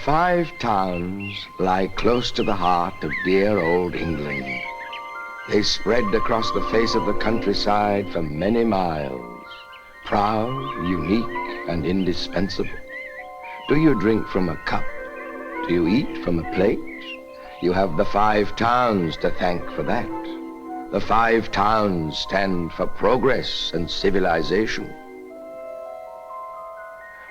5 towns lie close to the heart of dear old England. They spread across the face of the countryside for many miles, proud, unique, and indispensable. Do you drink from a cup? Do you eat from a plate? You have the 5 towns to thank for that. The 5 towns stand for progress and civilization.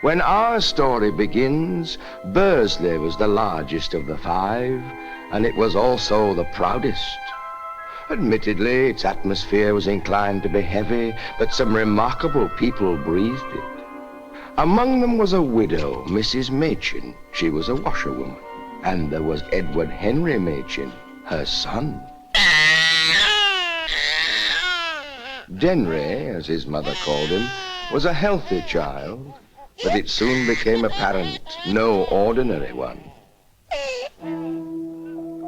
When our story begins, Bursley was the largest of the 5, and it was also the proudest. Admittedly, its atmosphere was inclined to be heavy, but some remarkable people breathed it. Among them was a widow, Mrs. Machin. She was a washerwoman. And there was Edward Henry Machin, her son. Denry, as his mother called him, was a healthy child, but it soon became apparent no ordinary one.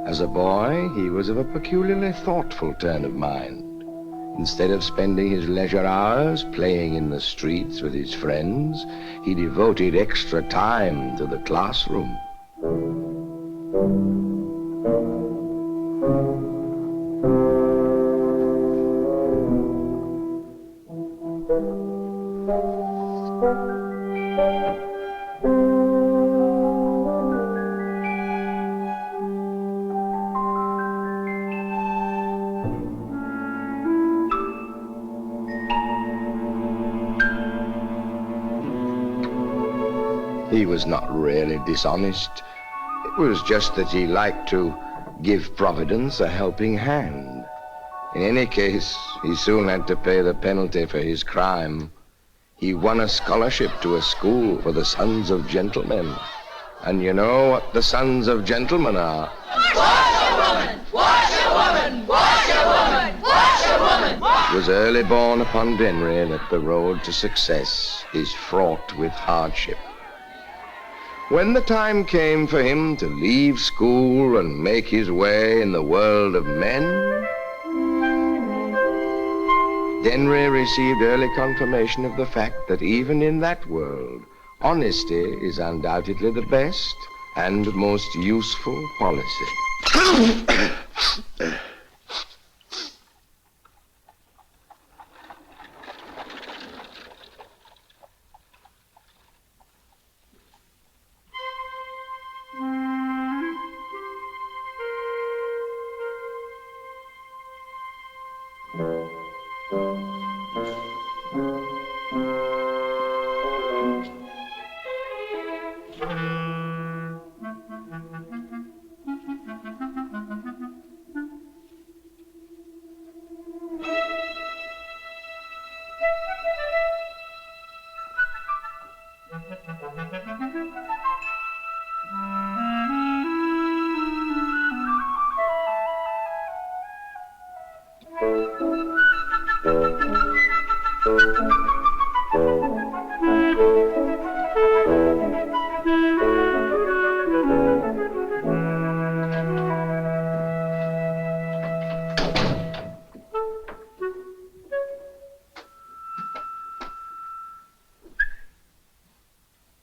As a boy, he was of a peculiarly thoughtful turn of mind. Instead of spending his leisure hours playing in the streets with his friends, he devoted extra time to the classroom. He was not really dishonest. It was just that he liked to give Providence a helping hand. In any case, he soon had to pay the penalty for his crime. He won a scholarship to a school for the sons of gentlemen. And you know what the sons of gentlemen are? Washerwoman! Washerwoman! Washerwoman! Washerwoman! It was early born upon Denry that the road to success is fraught with hardship. When the time came for him to leave school and make his way in the world of men, Denry received early confirmation of the fact that even in that world, honesty is undoubtedly the best and most useful policy.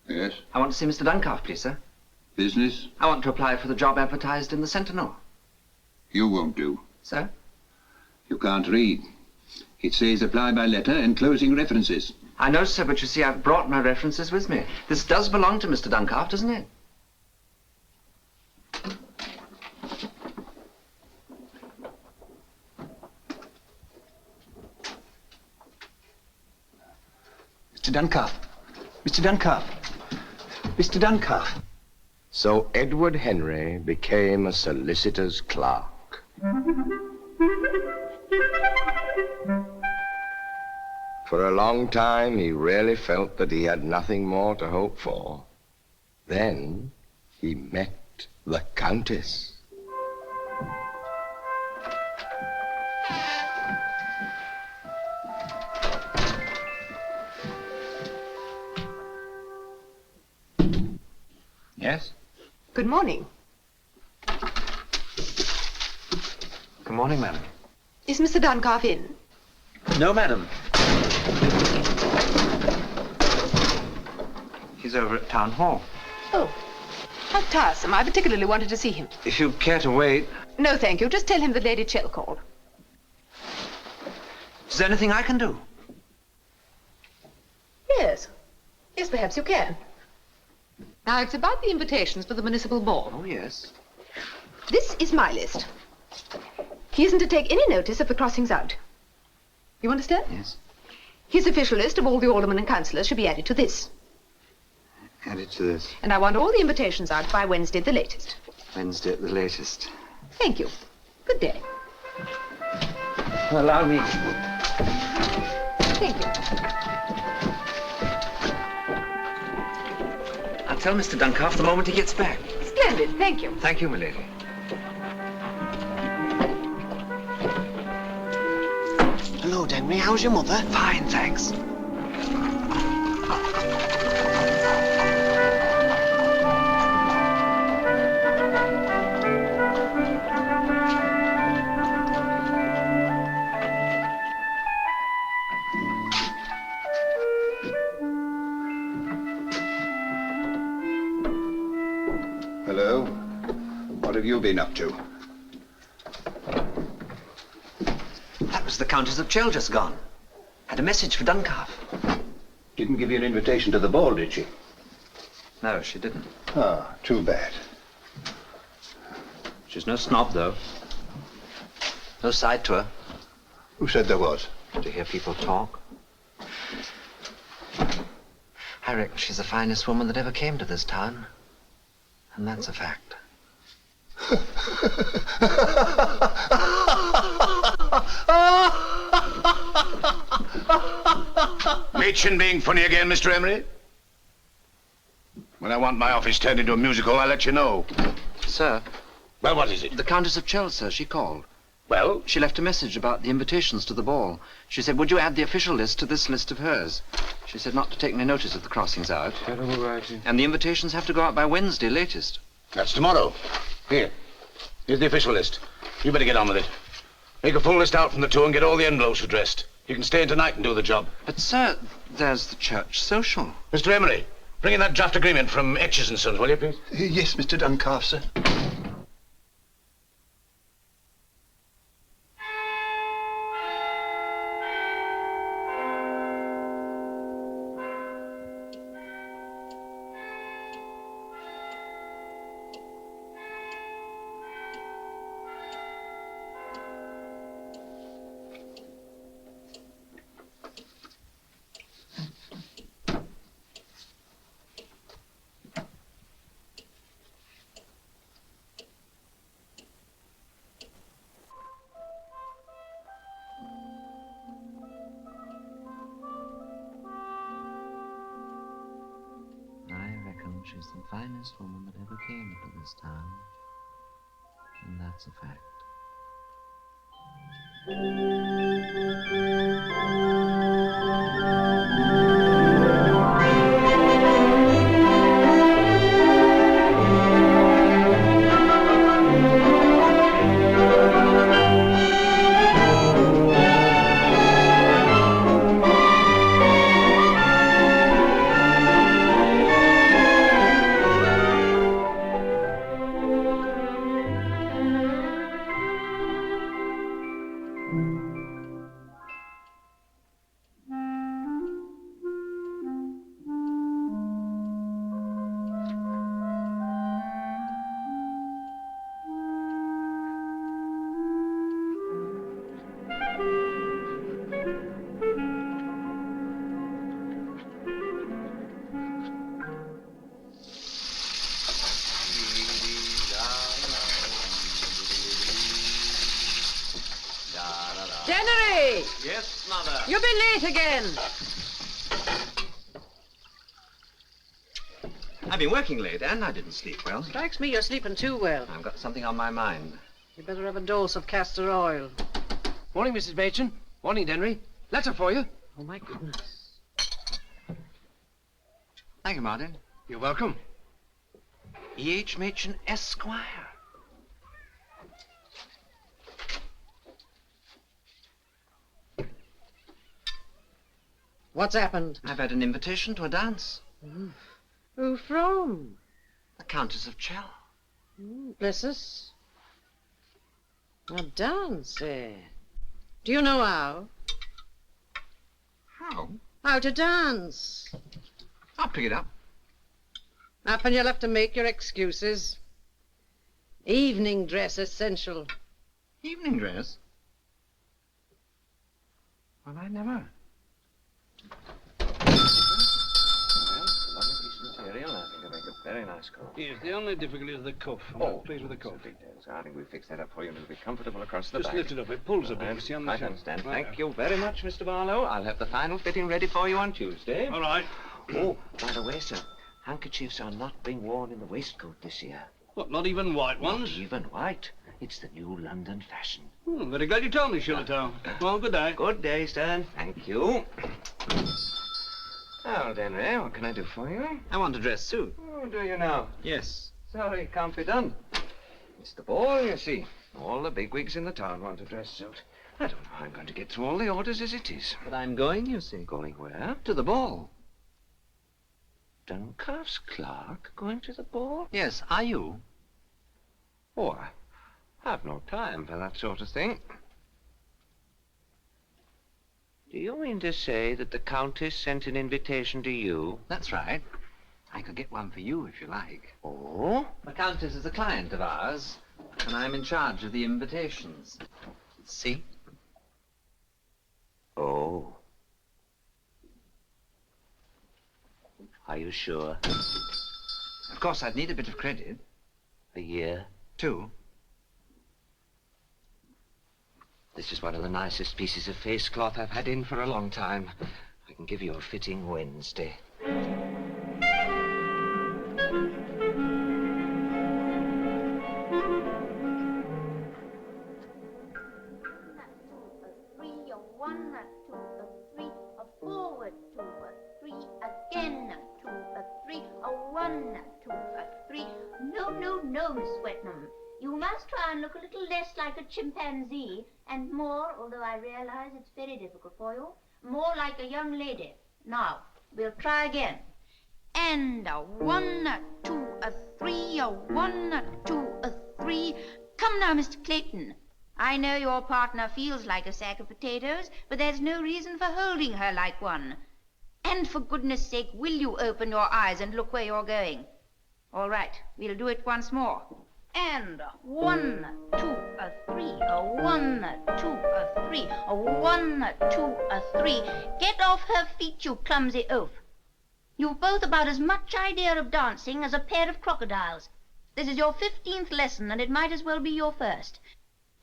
Yes? I want to see Mr. Duncalf, please, sir. Business? I want to apply for the job advertised in the Sentinel. You won't do. Sir? You can't read. It says apply by letter enclosing references. I know, sir, but you see, I've brought my references with me. This does belong to Mr. Duncalf, doesn't it? Mr. Duncalf. Mr. Duncalf. Mr. Duncalf. So Edward Henry became a solicitor's clerk. For a long time, he really felt that he had nothing more to hope for. Then he met the Countess. Yes? Good morning. Good morning, madam. Is Mr. Duncalf in? No, madam. He's over at Town Hall. Oh. How tiresome. I particularly wanted to see him. If you care to wait. No, thank you. Just tell him that Lady Chell called. Is there anything I can do? Yes. Yes, perhaps you can. Now, it's about the invitations for the municipal ball. Oh, yes. This is my list. He isn't to take any notice of the crossings out. You understand? Yes. His official list of all the aldermen and councillors should be added to this. Added to this. And I want all the invitations out by Wednesday at the latest. Wednesday at the latest. Thank you. Good day. Allow me. Thank you. I'll tell Mr. Duncalf the moment he gets back. Splendid. Thank you. Thank you, my lady. Hello, Henry. How's your mother? Fine, thanks. Hello. What have you been up to? That was the Countess of Chell just gone. Had a message for Duncalf. Didn't give you an invitation to the ball, did she? No, she didn't. Ah, too bad. She's no snob, though. No side to her. Who said there was? To hear people talk. I reckon she's the finest woman that ever came to this town. And that's a fact. Mädchen being funny again, Mr. Emery? When I want my office turned into a musical, I'll let you know. Sir, Well, what is it? the Countess of Chell, sir, she called. Well, She left a message about the invitations to the ball. She said, would you add the official list to this list of hers? She said not to take any notice of the crossings out. And the invitations have to go out by Wednesday latest. that's tomorrow. Here. Here's the official list. You better get on with it. Make a full list out from the two and get all the envelopes addressed. You can stay in tonight and do the job. But, sir, there's the church social. Mr. Emery, bring in that draft agreement from Etches and Sons, will you, please? Yes, Mr. Duncalf, sir. She's the finest woman that ever came to this town. And that's a fact. January! Yes, Mother. You've been late again. I've been working late, and I didn't sleep well. Strikes me you're sleeping too well. I've got something on my mind. You better have a dose of castor oil. Morning, Mrs. Machin. Morning, Henry. Letter for you. Oh, my goodness. Thank you, Martin. You're welcome. E.H. Machin, Esquire. What's happened? I've had an invitation to a dance. Who from? The Countess of Chell. Bless us. A dance, eh? Do you know how? How? How to dance. I'll pick it up. Up and you'll have to make your excuses. Evening dress essential. Evening dress? Well, I never. Lovely piece of material. I think it'll make a very nice coat. Yes, the only difficulty is the cuff. I'm not pleased with the cuff. Details. I think we'll fix that up for you and it'll be comfortable across the Just back. lift it up. It pulls a bit. I You see on the quite shelf. understand. Right. Thank you very much, Mr. Barlow. I'll have the final fitting ready for you on Tuesday. All right. Oh, by the way, sir, handkerchiefs are not being worn in the waistcoat this year. What, not even white Not ones? even white. It's the new London fashion. Very glad you told me, Shillitoe. Well, good day. Good day, sir. Thank you. Well, Henry, what can I do for you? I want a dress suit. Oh, do you now? Yes. Sorry, can't be done. It's the ball, you see. All the bigwigs in the town want a dress suit. I don't know how I'm going to get through all the orders as it is. But I'm going, you see. Going where? To the ball. Duncalf's Clark going to the ball? Yes, are you? Oh, I have no time for that sort of thing. Do you mean to say that the Countess sent an invitation to you? That's right. I could get one for you if you like. Oh? The Countess is a client of ours, and I'm in charge of the invitations. See? Oh. Are you sure? Of course, I'd need a bit of credit. A year? 2. This is one of the nicest pieces of face cloth I've had in for a long time. I can give you a fitting Wednesday. No, Miss Swetnam. You must try and look a little less like a chimpanzee and more, although I realize it's very difficult for you, more like a young lady. Now, we'll try again. And a 1, a 2, a 3, a 1, a 2, a 3. Come now, Mr. Clayton. I know your partner feels like a sack of potatoes, but there's no reason for holding her like one. And for goodness sake, will you open your eyes and look where you're going? All right, we'll do it once more. And a 1, a 2, a 3, a 1, a 2, a 3, a 1, a 2, a 3. Get off her feet, you clumsy oaf. You've both about as much idea of dancing as a pair of crocodiles. This is your 15th lesson, and it might as well be your first.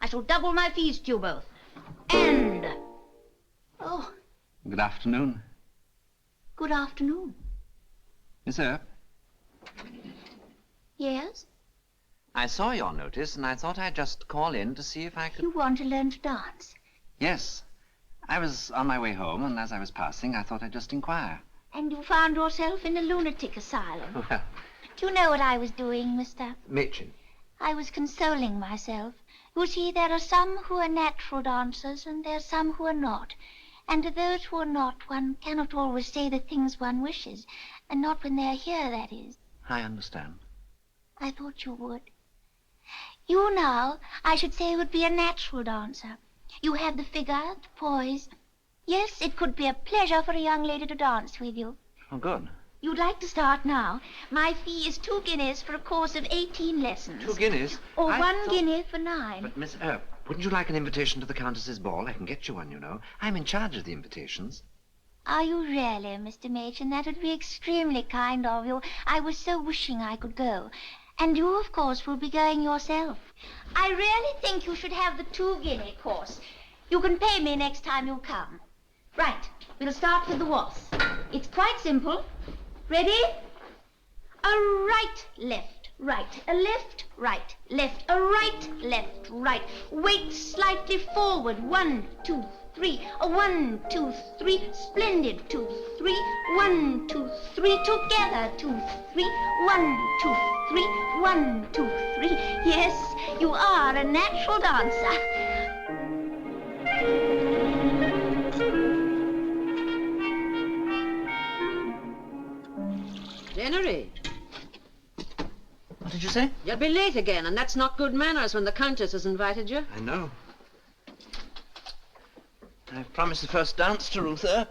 I shall double my fees to you both. And... Oh, Good afternoon. good afternoon. Miss Earp, Yes? I saw your notice and I thought I'd just call in to see if I could... You want to learn to dance? Yes. I was on my way home and as I was passing, I thought I'd just inquire. And you found yourself in a lunatic asylum. Well, Do you know what I was doing, Mr.? Machen. I was consoling myself. You see, there are some who are natural dancers, and there are some who are not. And to those who are not, one cannot always say the things one wishes, and not when they are here, that is. I understand. I thought you would. You now, I should say, would be a natural dancer. You have the figure, the poise. Yes, it could be a pleasure for a young lady to dance with you. Oh, good. You'd like to start now. My fee is 2 guineas for a course of 18 lessons. 2 guineas? Or I 1 thought- guinea for 9. But, Miss Earp, wouldn't you like an invitation to the Countess's ball? I can get you one, you know. I'm in charge of the invitations. Are you really, Mr. Machen? That would be extremely kind of you. I was so wishing I could go. And you, of course, will be going yourself. I really think you should have the 2 guinea course. You can pay me next time you come. Right, we'll start with the waltz. It's quite simple. Ready? A right, left, right, a left, right, left, a right, left, right. Weight slightly forward. 1, 2, 3. A 1, 2, 3. Splendid. 2, 3. 1, 2, 3. Together. 2, 3. 1, 2, 3. 1, 2, 3. Yes, you are a natural dancer. Dennery. did you say? You'll be late again, and that's not good manners when the Countess has invited you. I know. I've promised the first dance to Ruth Earp.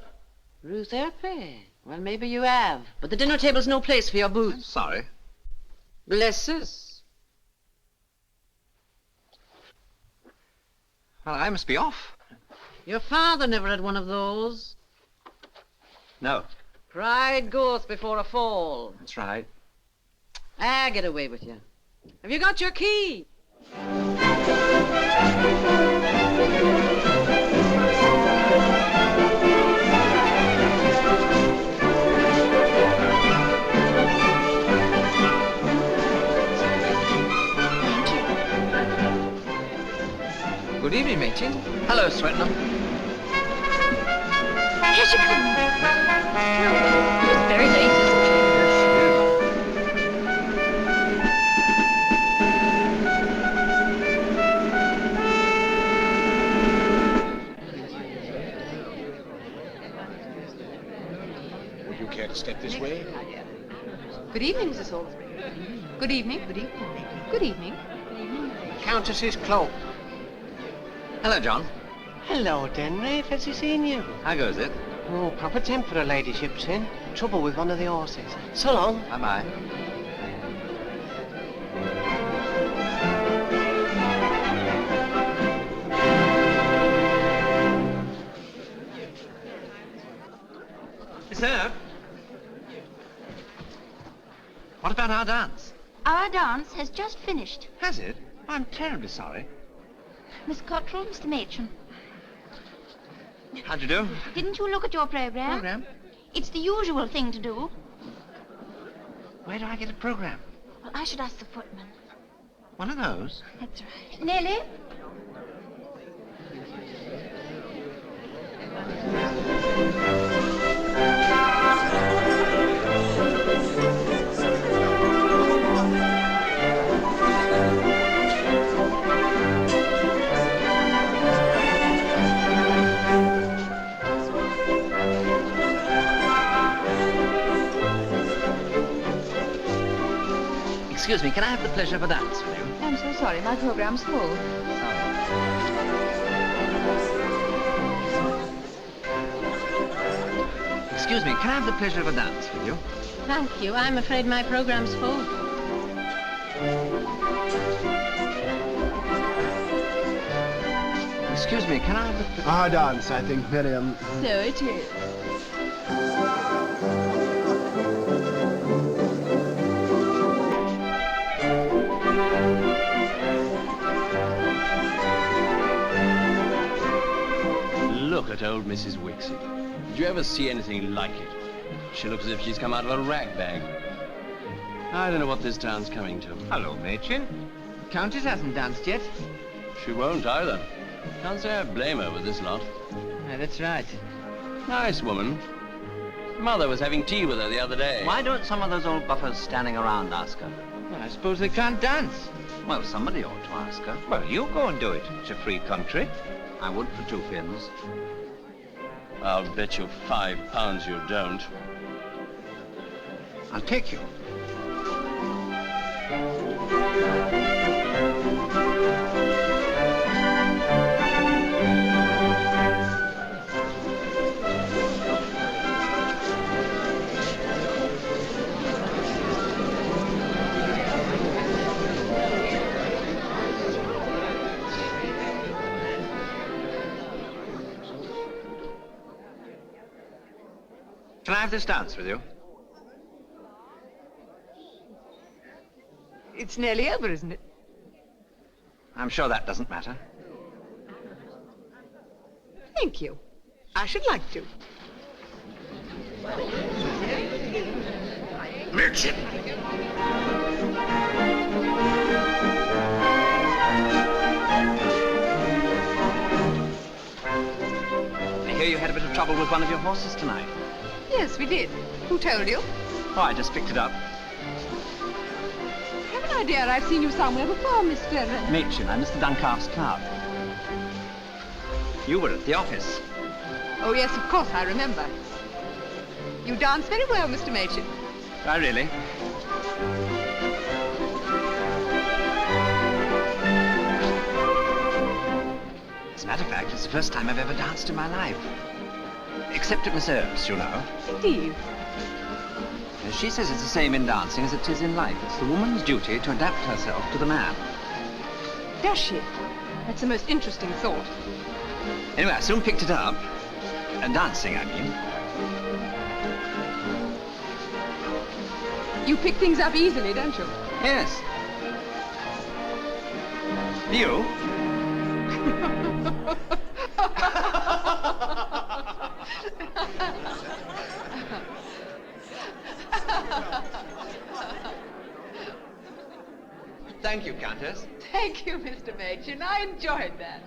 Ruth Earp, eh? Well, maybe you have. But the dinner table's no place for your boots. Sorry. Bless us. Well, I must be off. Your father never had one of those. No. Pride goeth before a fall. That's right. Get away with you. Have you got your key? Good evening, Machin. Hello, Swetnam. Here she comes. She's very late, isn't she? Would you care to step this way? Good evening, Mrs. Salisbury. Good evening. Good evening. Good evening. Countess's cloak. Hello, John. Hello, Denry. Fancy seeing you. How goes it? Oh, proper temper her ladyship's in. Trouble with one of the horses. So long. Bye-bye. Miss Earp? What about our dance? Our dance has just finished. Has it? I'm terribly sorry. Miss Cottrell, Mr. Machin. How'd you do? Didn't you look at your program? Program? It's the usual thing to do. Where do I get a program? Well, I should ask the footman. One of those? That's right. Nellie? Excuse me, can I have the pleasure of a dance with you? I'm so sorry, my program's full. Excuse me, can I have the pleasure of a dance with you? Thank you. I'm afraid my program's full. Excuse me, can I have the... Our dance, I think, Miriam. So it is. Look at old Mrs. Wixit. Did you ever see anything like it? She looks as if she's come out of a rag bag. I don't know what this town's coming to. Hello, Machin. Countess hasn't danced yet. She won't either. Can't say I blame her with this lot. Yeah, that's right. Nice woman. Mother was having tea with her the other day. Why don't some of those old buffers standing around ask her? Well, I suppose they can't dance. Well, somebody ought to ask her. Well, you go and do it. It's a free country. I would for 2 pins. I'll bet you £5 you don't. I'll take you. Can I have this dance with you? It's nearly over, isn't it? I'm sure that doesn't matter. Thank you. I should like to. Mitchin! I hear you had a bit of trouble with one of your horses tonight. Yes, we did. Who told you? Oh, I just picked it up. I have an idea I've seen you somewhere before, Mr. Machin, I'm Mr. Duncalf's clerk. You were at the office. Oh, yes, of course, I remember. You dance very well, Mr. Machin. Oh, really? As a matter of fact, it's the first time I've ever danced in my life. Except at Miss Earp's, you know. Steve. She says it's the same in dancing as it is in life. It's the woman's duty to adapt herself to the man. Does she? That's the most interesting thought. Anyway, I soon picked it up. Dancing, I mean. You pick things up easily, don't you? Yes. You? Thank you, Countess. Thank you, Mr. Machen. I enjoyed that.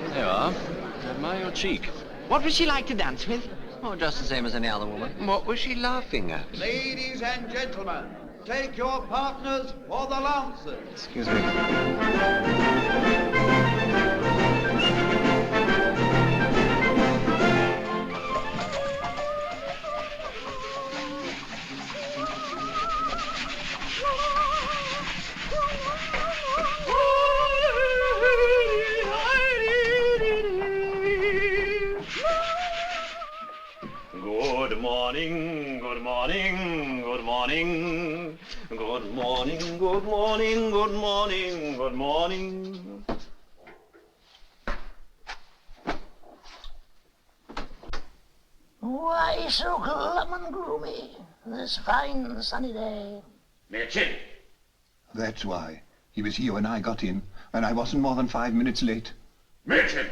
There you are. Admire your cheek. What would she like to dance with? Oh, just the same as any other woman. What was she laughing at? Ladies and gentlemen, take your partners for the Lancers. Excuse me. Good morning, good morning, good morning. Good morning, good morning, good morning, good morning. Why so glum and gloomy this fine sunny day? Machen! That's why. He was here when I got in, and I wasn't more than 5 minutes late. Machen!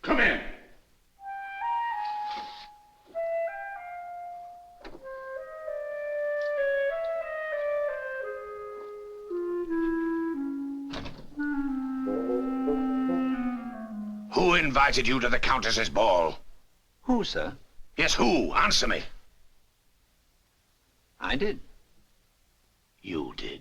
Come in. Who invited you to the Countess's ball? Who, sir? Yes, who? Answer me. I did. You did.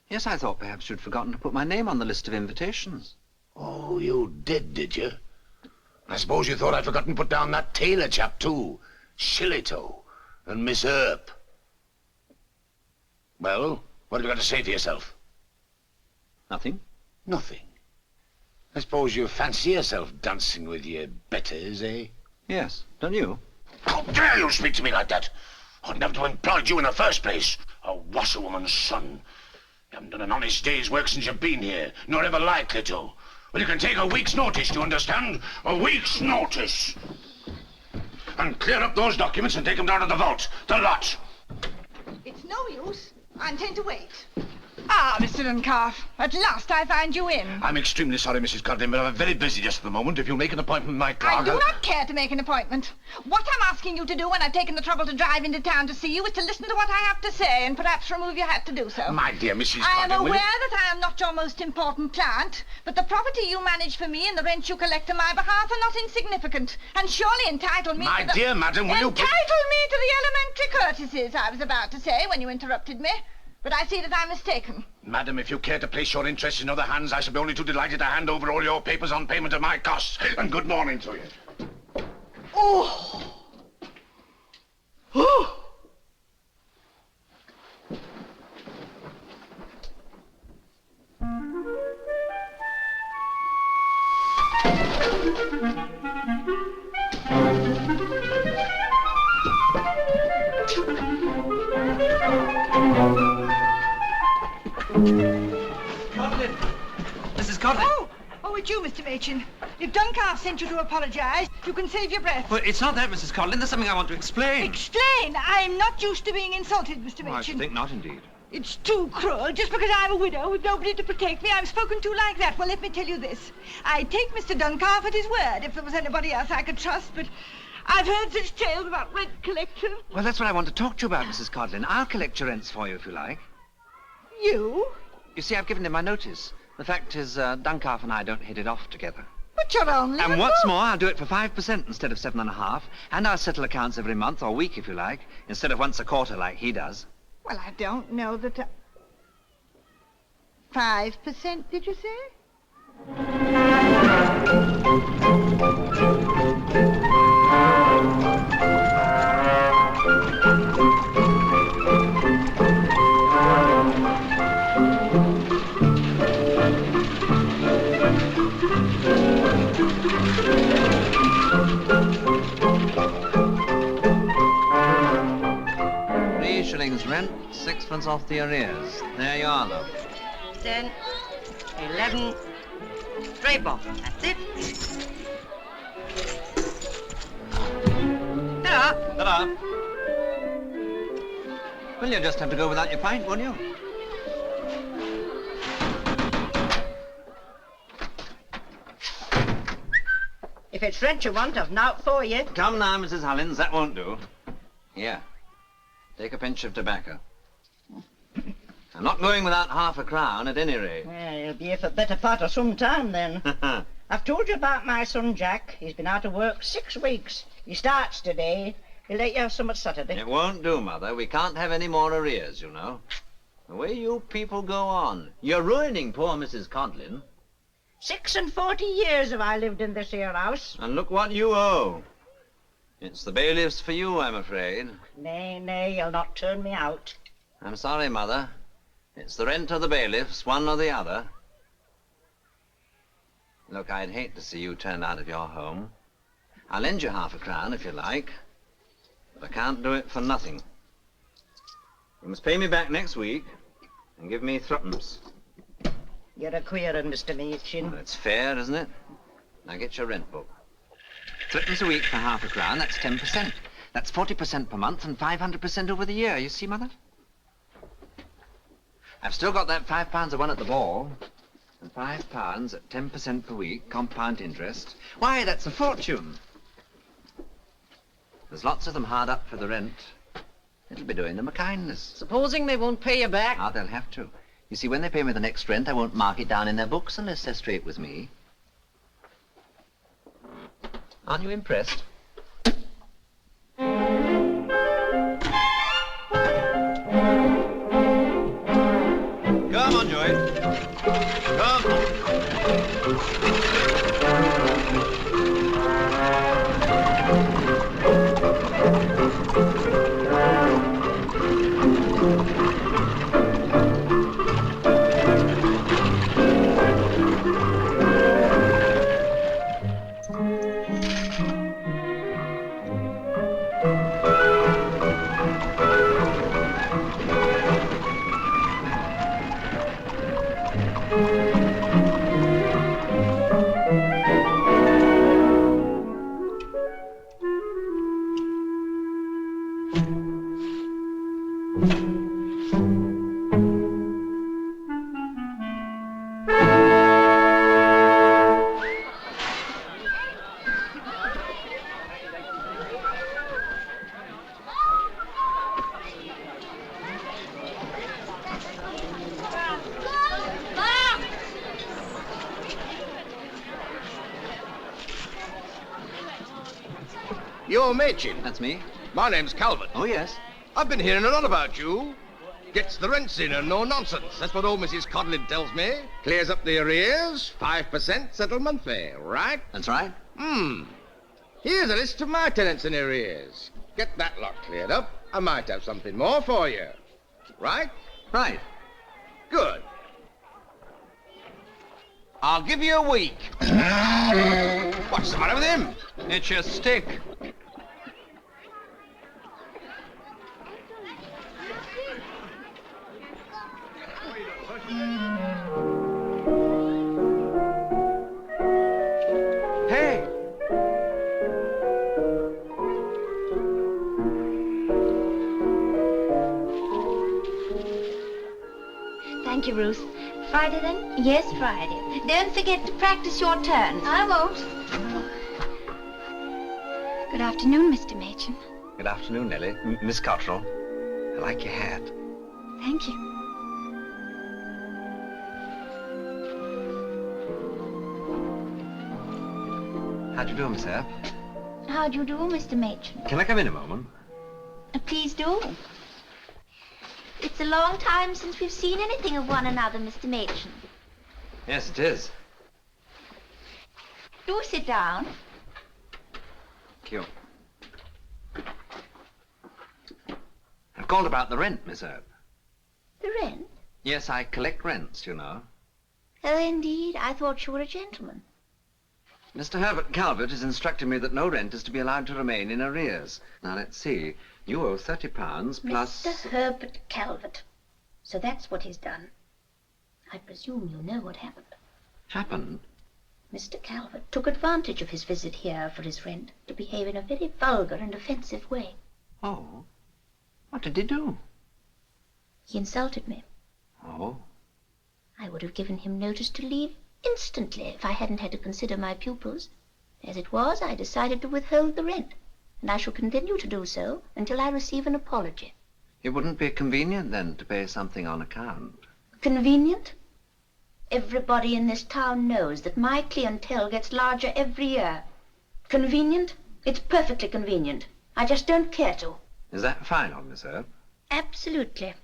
Yes, I thought perhaps you'd forgotten to put my name on the list of invitations. Oh, you did you? I suppose you thought I'd forgotten to put down that tailor chap, too. Shillito and Miss Earp. Well, what have you got to say for yourself? Nothing. Nothing. I suppose you fancy yourself dancing with your betters, eh? Yes, don't you? How dare you speak to me like that? I'd never have employed you in the first place. A washerwoman's son. You haven't done an honest day's work since you've been here, nor ever likely to. Well, you can take a week's notice, do you understand? A week's notice. And clear up those documents and take them down to the vault. The lot. It's no use. I intend to wait. Ah, Mr. Duncalf, at last I find you in. I'm extremely sorry, Mrs. Codlin, but I'm very busy just at the moment. If you'll make an appointment with my clerk... I do not care to make an appointment. What I'm asking you to do when I've taken the trouble to drive into town to see you is to listen to what I have to say and perhaps remove your hat to do so. My dear Mrs. I am Codlin, aware that I am not your most important client, but the property you manage for me and the rent you collect on my behalf are not insignificant, and surely entitle me My to the... dear madam, will you... Entitle me to the elementary courtesies, I was about to say, when you interrupted me. But I see that I'm mistaken. Madam, if you care to place your interests in other hands, I shall be only too delighted to hand over all your papers on payment of my costs. And good morning to you. Oh! Oh! Codlin! Mrs. Codlin! Oh, it's you, Mr. Machen. If Duncalf sent you to apologize, you can save your breath. Well, it's not that, Mrs. Codlin. There's something I want to explain. Explain? I'm not used to being insulted, Mr. Machen. I should think not, indeed. It's too cruel. Just because I'm a widow with nobody to protect me, I'm spoken to like that. Well, let me tell you this. I take Mr. Duncalf at his word if there was anybody else I could trust, but I've heard such tales about rent collection. Well, that's what I want to talk to you about, Mrs. Codlin. I'll collect your rents for you, if you like. You? You see, I've given him my notice. The fact is, Duncalf and I don't hit it off together. But you're only... And what's more, I'll do it for 5% instead of 7.5%, and I'll settle accounts every month or week, if you like, instead of once a quarter like he does. Well, I don't know that... 5%, did you say? Shillings rent, 6 off the arrears. There you are, love. 10, 11, 3 bob. That's it. Ta-da. Ta-da. Well, you'll just have to go without your pint, won't you? If it's rent you want, I've naught for you. Come now, Mrs. Hollins, that won't do. Here. Take a pinch of tobacco. I'm not going without half a crown at any rate. Well, you'll be here for the better part of some time, then. I've told you about my son, Jack. He's been out of work 6 weeks. He starts today. He'll let you have some at Saturday. It won't do, Mother. We can't have any more arrears, you know. The way you people go on. You're ruining poor Mrs. Codlin. 46 years have I lived in this here house. And look what you owe. It's the bailiffs for you, I'm afraid. Nay, nay, you'll not turn me out. I'm sorry, Mother. It's the rent or the bailiffs, one or the other. Look, I'd hate to see you turned out of your home. I'll lend you half a crown if you like, but I can't do it for nothing. You must pay me back next week and give me 3pence. You're a queer un, Mr. Meechin. Well, it's fair, isn't it? Now get your rent book. 3pence a week for half a crown, that's 10%. That's 40% per month and 500% over the year. You see, Mother? I've still got that £5 I won at the ball. And £5 at 10% per week, compound interest. Why, that's a fortune. There's lots of them hard up for the rent. It'll be doing them a kindness. Supposing they won't pay you back? Ah, they'll have to. You see, when they pay me the next rent, I won't mark it down in their books unless they're straight with me. Aren't you impressed? Come on, Joey. Come on. You're Machin? That's me. My name's Calvert. Oh, yes. I've been hearing a lot about you. Gets the rents in and no nonsense. That's what old Mrs. Codlin tells me. Clears up the arrears, 5% settle monthly, right? That's right. Here's a list of my tenants in arrears. Get that lot cleared up. I might have something more for you. Right? Right. Good. I'll give you a week. What's the matter with him? It's your stick. Hey! Thank you, Ruth. Friday, then? Yes, Friday. Don't forget to practice your turns. I won't. Good afternoon, Mr. Machin. Good afternoon, Nellie. Miss Cottrell. I like your hat. Thank you. How do you do, Miss Earp? How do you do, Mr. Machen? Can I come in a moment? Please do. It's a long time since we've seen anything of one another, Mr. Machen. Yes, it is. Do sit down. Thank you. I've called about the rent, Miss Earp. The rent? Yes, I collect rents, you know. Oh, indeed. I thought you were a gentleman. Mr. Herbert Calvert has instructed me that no rent is to be allowed to remain in arrears. Now, let's see. You owe £30 plus... Mr. Herbert Calvert. So that's what he's done. I presume you know what happened. Happened? Mr. Calvert took advantage of his visit here for his rent to behave in a very vulgar and offensive way. Oh? What did he do? He insulted me. Oh? I would have given him notice to leave instantly if I hadn't had to consider my pupils. As it was, I decided to withhold the rent, and I shall continue to do so until I receive an apology. It wouldn't be convenient, then, to pay something on account. Convenient? Everybody in this town knows that my clientele gets larger every year. Convenient? It's perfectly convenient. I just don't care to. Is that final, Miss Earp? Absolutely.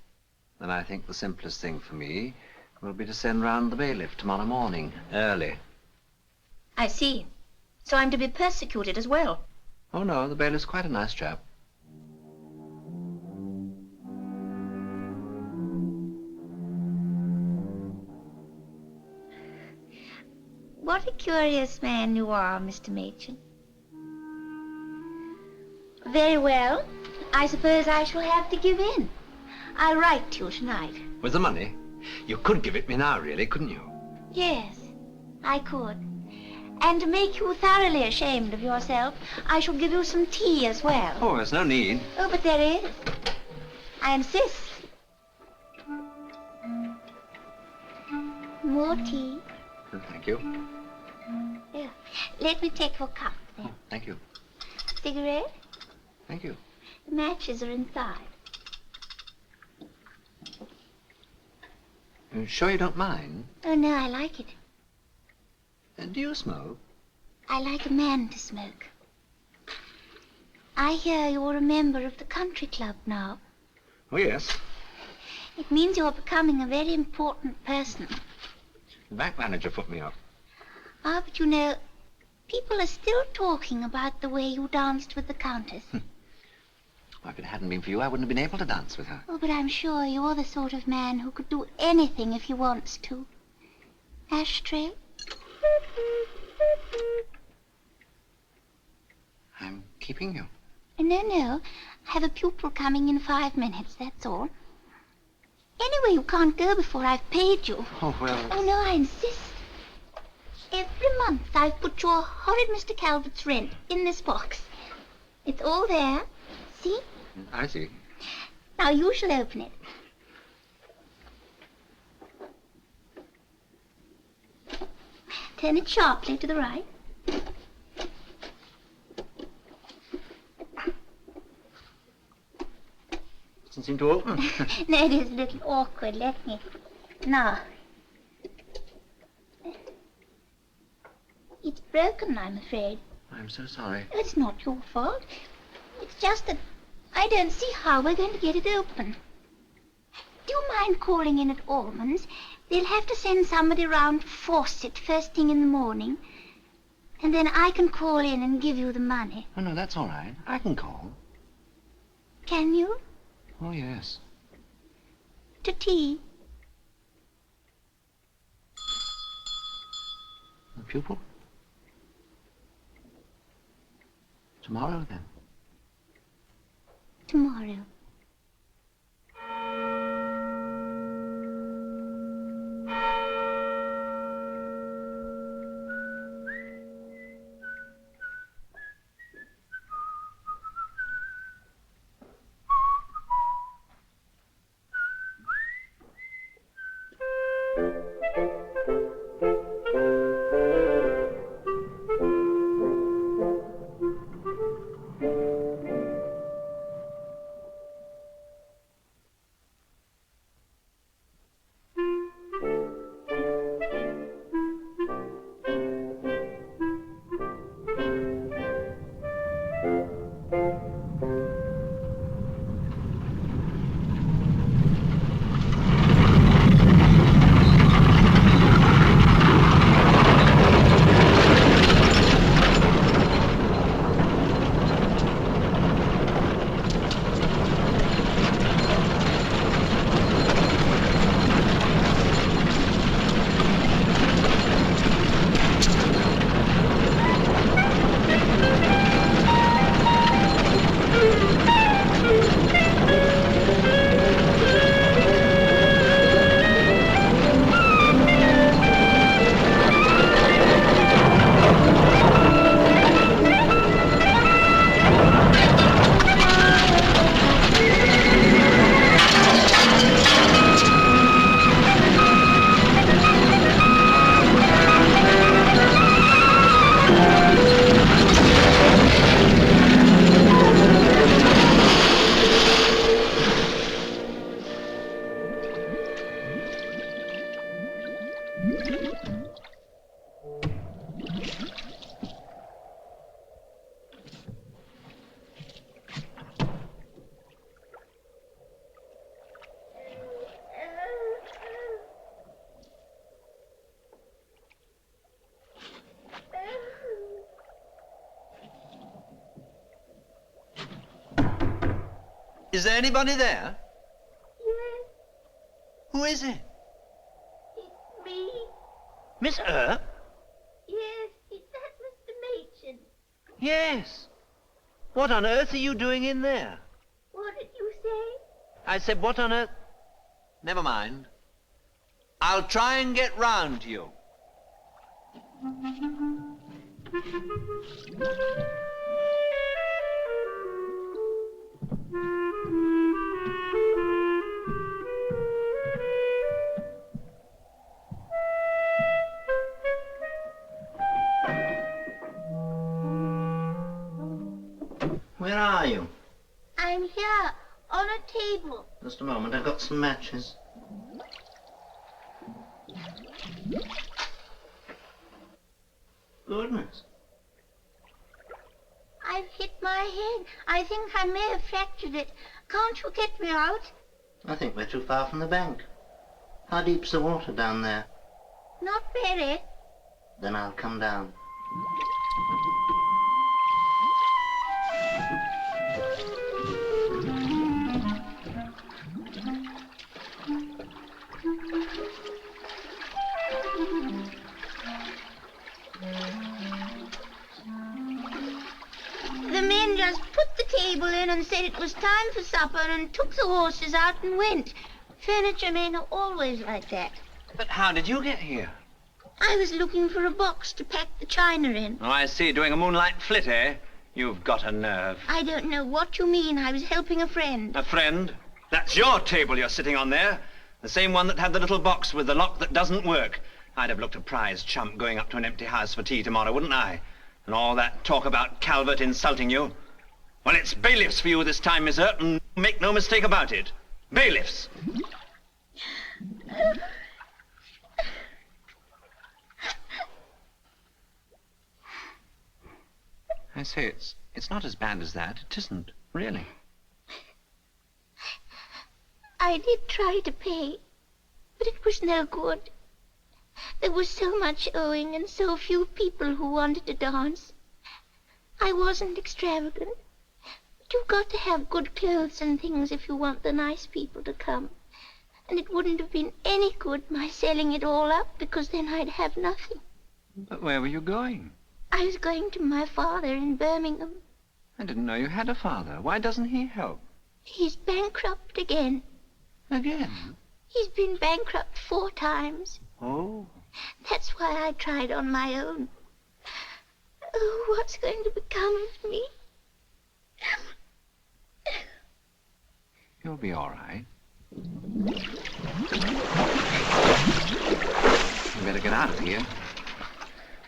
Then I think the simplest thing for me will be to send round the bailiff tomorrow morning, early. I see. So I'm to be persecuted as well. Oh, no, the bailiff's quite a nice chap. What a curious man you are, Mr. Machen. Very well. I suppose I shall have to give in. I'll write to you tonight. With the money? You could give it me now, really, couldn't you? Yes, I could. And to make you thoroughly ashamed of yourself, I shall give you some tea as well. Oh, there's no need. Oh, but there is. I insist. More tea. Thank you. Here, let me take your cup then. Oh, thank you. Cigarette? Thank you. The matches are inside. You sure you don't mind? Oh, no, I like it. Do you smoke? I like a man to smoke. I hear you're a member of the country club now. Oh, yes. It means you're becoming a very important person. The bank manager put me up. Ah, but you know, people are still talking about the way you danced with the Countess. Well, if it hadn't been for you, I wouldn't have been able to dance with her. Oh, but I'm sure you're the sort of man who could do anything if he wants to. Ashtray? I'm keeping you. No. I have a pupil coming in 5 minutes, that's all. Anyway, you can't go before I've paid you. Oh, well... Oh, no, I insist. Every month I've put your horrid Mr. Calvert's rent in this box. It's all there. See? I see. Now you shall open it. Turn it sharply to the right. Doesn't seem to open. No, it is a little awkward. Let me. Now. It's broken, I'm afraid. I'm so sorry. It's not your fault. It's just that I don't see how we're going to get it open. Do you mind calling in at Allman's? They'll have to send somebody round to force it first thing in the morning. And then I can call in and give you the money. Oh, no, that's all right. I can call. Can you? Oh, yes. To tea. The pupil? Tomorrow, then. Tomorrow. Is there anybody there? Yes, Who is it? it's me. Miss Earp? Yes, is that Mr. Machin? Yes. What on earth are you doing in there? What did you say? I said, what on earth? Never mind. I'll try and get round to you. Where are you? I'm here, on a table. Just a moment, I've got some matches. Goodness. I've hit my head. I think I may have fractured it. Can't you get me out? I think we're too far from the bank. How deep's the water down there? Not very. Then I'll come down. The men just put the table in and said it was time for supper and took the horses out and went. Furniture men are always like that. But how did you get here? I was looking for a box to pack the china in. Oh, I see. Doing a moonlight flit, eh? You've got a nerve. I don't know what you mean. I was helping a friend. A friend? That's your table you're sitting on there. The same one that had the little box with the lock that doesn't work. I'd have looked a prize chump going up to an empty house for tea tomorrow, wouldn't I? And all that talk about Calvert insulting you. Well, it's bailiffs for you this time, Miss Earp, and make no mistake about it. Bailiffs. I say, it's not as bad as that. It isn't, really. I did try to pay, but it was no good. There was so much owing and so few people who wanted to dance. I wasn't extravagant, but you've got to have good clothes and things if you want the nice people to come. And it wouldn't have been any good my selling it all up, because then I'd have nothing. But where were you going? I was going to my father in Birmingham. I didn't know you had a father. Why doesn't he help? He's bankrupt again. Again? He's been bankrupt 4 times. Oh. That's why I tried on my own. Oh, what's going to become of me? You'll be all right. You better get out of here.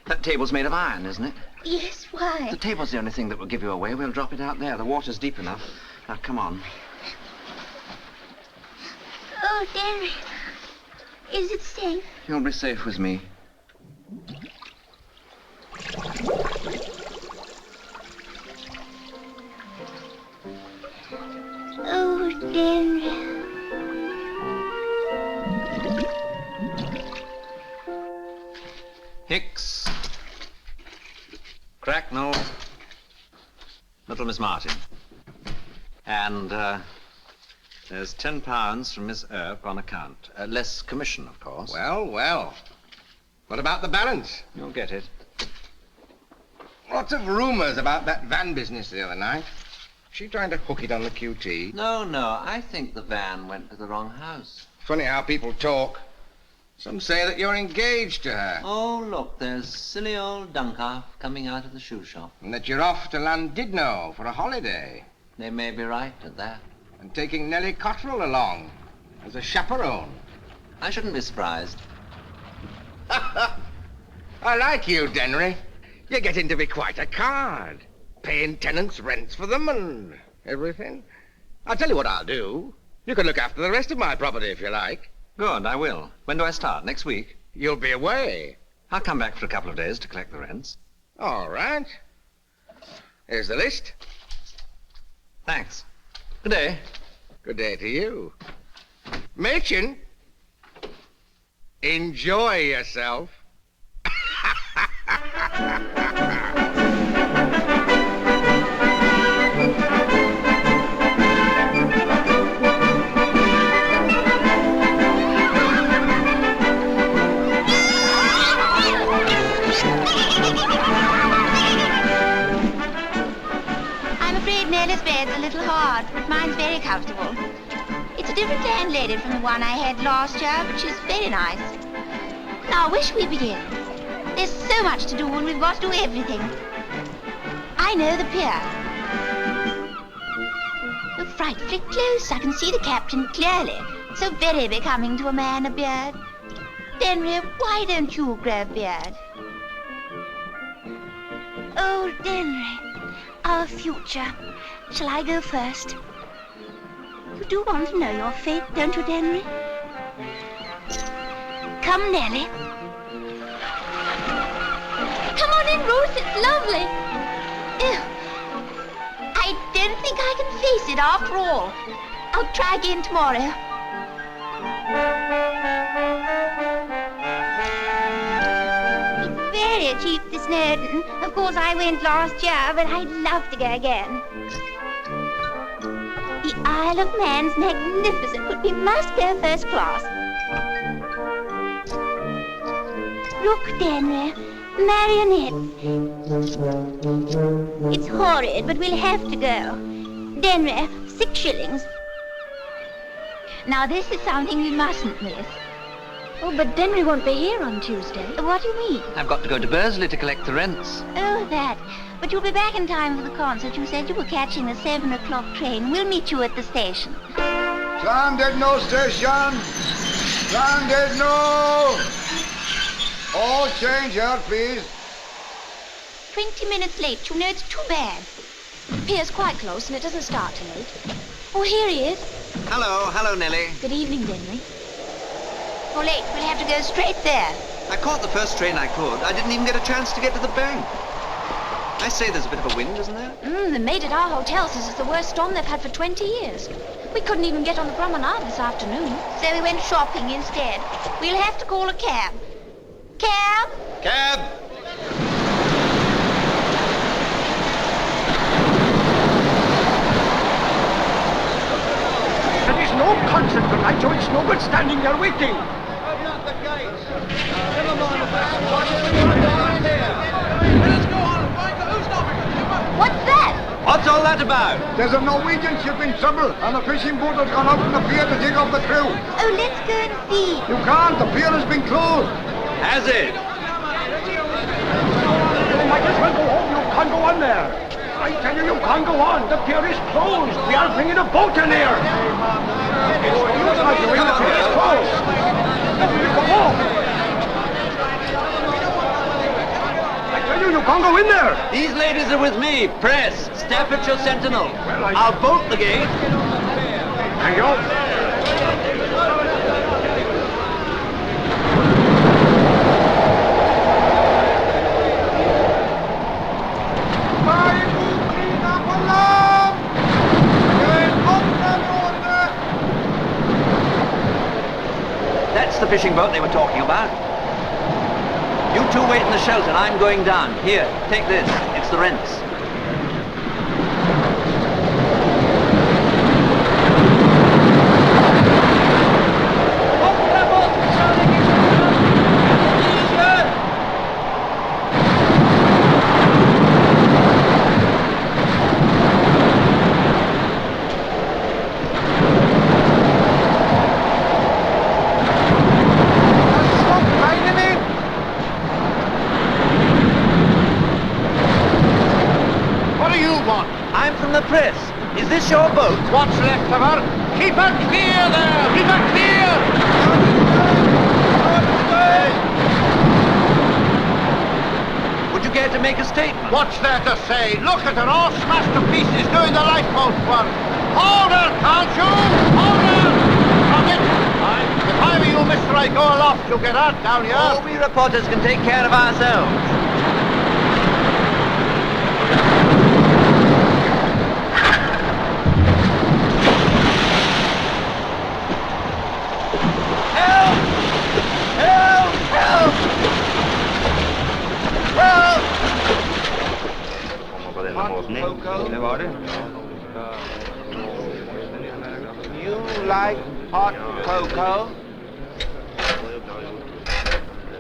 That table's made of iron, isn't it? Yes, why? The table's the only thing that will give you away. We'll drop it out there. The water's deep enough. Now, come on. Oh, Henry. Is it safe? You'll be safe with me. Oh, Henry. Hicks. Cracknell. Little Miss Martin. And, there's £10 from Miss Earp on account. Less commission, of course. Well, well. What about the balance? You'll get it. Lots of rumors about that van business the other night. She trying to hook it on the QT. No, I think the van went to the wrong house. Funny how people talk. Some say that you're engaged to her. Oh, look, there's silly old Duncalf coming out of the shoe shop. And that you're off to Llandudno for a holiday. They may be right at that. And taking Nellie Cottrell along as a chaperone. I shouldn't be surprised. I like you, Denry. You're getting to be quite a card. Paying tenants' rents for them and everything. I'll tell you what I'll do. You can look after the rest of my property if you like. Good, I will. When do I start? Next week? You'll be away. I'll come back for a couple of days to collect the rents. All right. Here's the list. Thanks. Good day. Good day to you. Machin, enjoy yourself. large, but mine's very comfortable. It's a different landlady from the one I had last year, but she's very nice. Now, where shall we begin? There's so much to do, and we've got to do everything. I know the pier. You're frightfully close. I can see the captain clearly. So very becoming to a man, a beard. Henry, why don't you grow a beard? Oh, Henry, our future. Shall I go first? You do want to know your fate, don't you, Henry? Come, Nellie. Come on in, Ruth. It's lovely. Ew. I don't think I can face it after all. I'll try again tomorrow. It's very cheap, this Snowdon. Of course, I went last year, but I'd love to go again. The Isle of Man's magnificent, but we must go first class. Look, Henry. Marionettes. It's horrid, but we'll have to go. Henry, 6 shillings. Now, this is something we mustn't miss. Oh, but Henry won't be here on Tuesday. What do you mean? I've got to go to Bursley to collect the rents. Oh, that. But you'll be back in time for the concert. You said you were catching the 7 o'clock train. We'll meet you at the station. Stranded no station. Stranded no. All change here, please. 20 minutes late. You know, it's too bad. The pier's quite close and it doesn't start till 8. Oh, here he is. Hello, Nellie. Good evening, Henry. You're late. We'll have to go straight there. I caught the first train I could. I didn't even get a chance to get to the bank. I say there's a bit of a wind, isn't there? The maid at our hotel says it's the worst storm they've had for 20 years. We couldn't even get on the promenade this afternoon. So we went shopping instead. We'll have to call a cab. Cab? Cab! There is no concert tonight, so it's no good standing there waiting. What's that? What's all that about? There's a Norwegian ship in trouble, and a fishing boat has gone out on the pier to dig up the crew. Oh, let's go and see. You can't. The pier has been closed. Has it? You might as well go home. You can't go on there. I tell you, you can't go on. The pier is closed. We are bringing a boat in here. It's closed, my boy. The pier is closed. You go home. I tell you, you can't go in there. These ladies are with me. Press. Staffordshire Sentinel. Well, I'll bolt the gate. Thank you. That's the fishing boat they were talking about. You two wait in the shelter. I'm going down. Here, take this. It's the rents. The press. Is this your boat? What's left of her? Keep her clear there! Keep her clear! Would you care to make a statement? What's there to say? Look at her, all smashed to pieces, doing the lifeboat work. Hold her, can't you? Hold her! Rocket! If I were you, mister, I'd go aloft. You'll get out down here. Oh, we reporters can take care of ourselves. You like hot cocoa?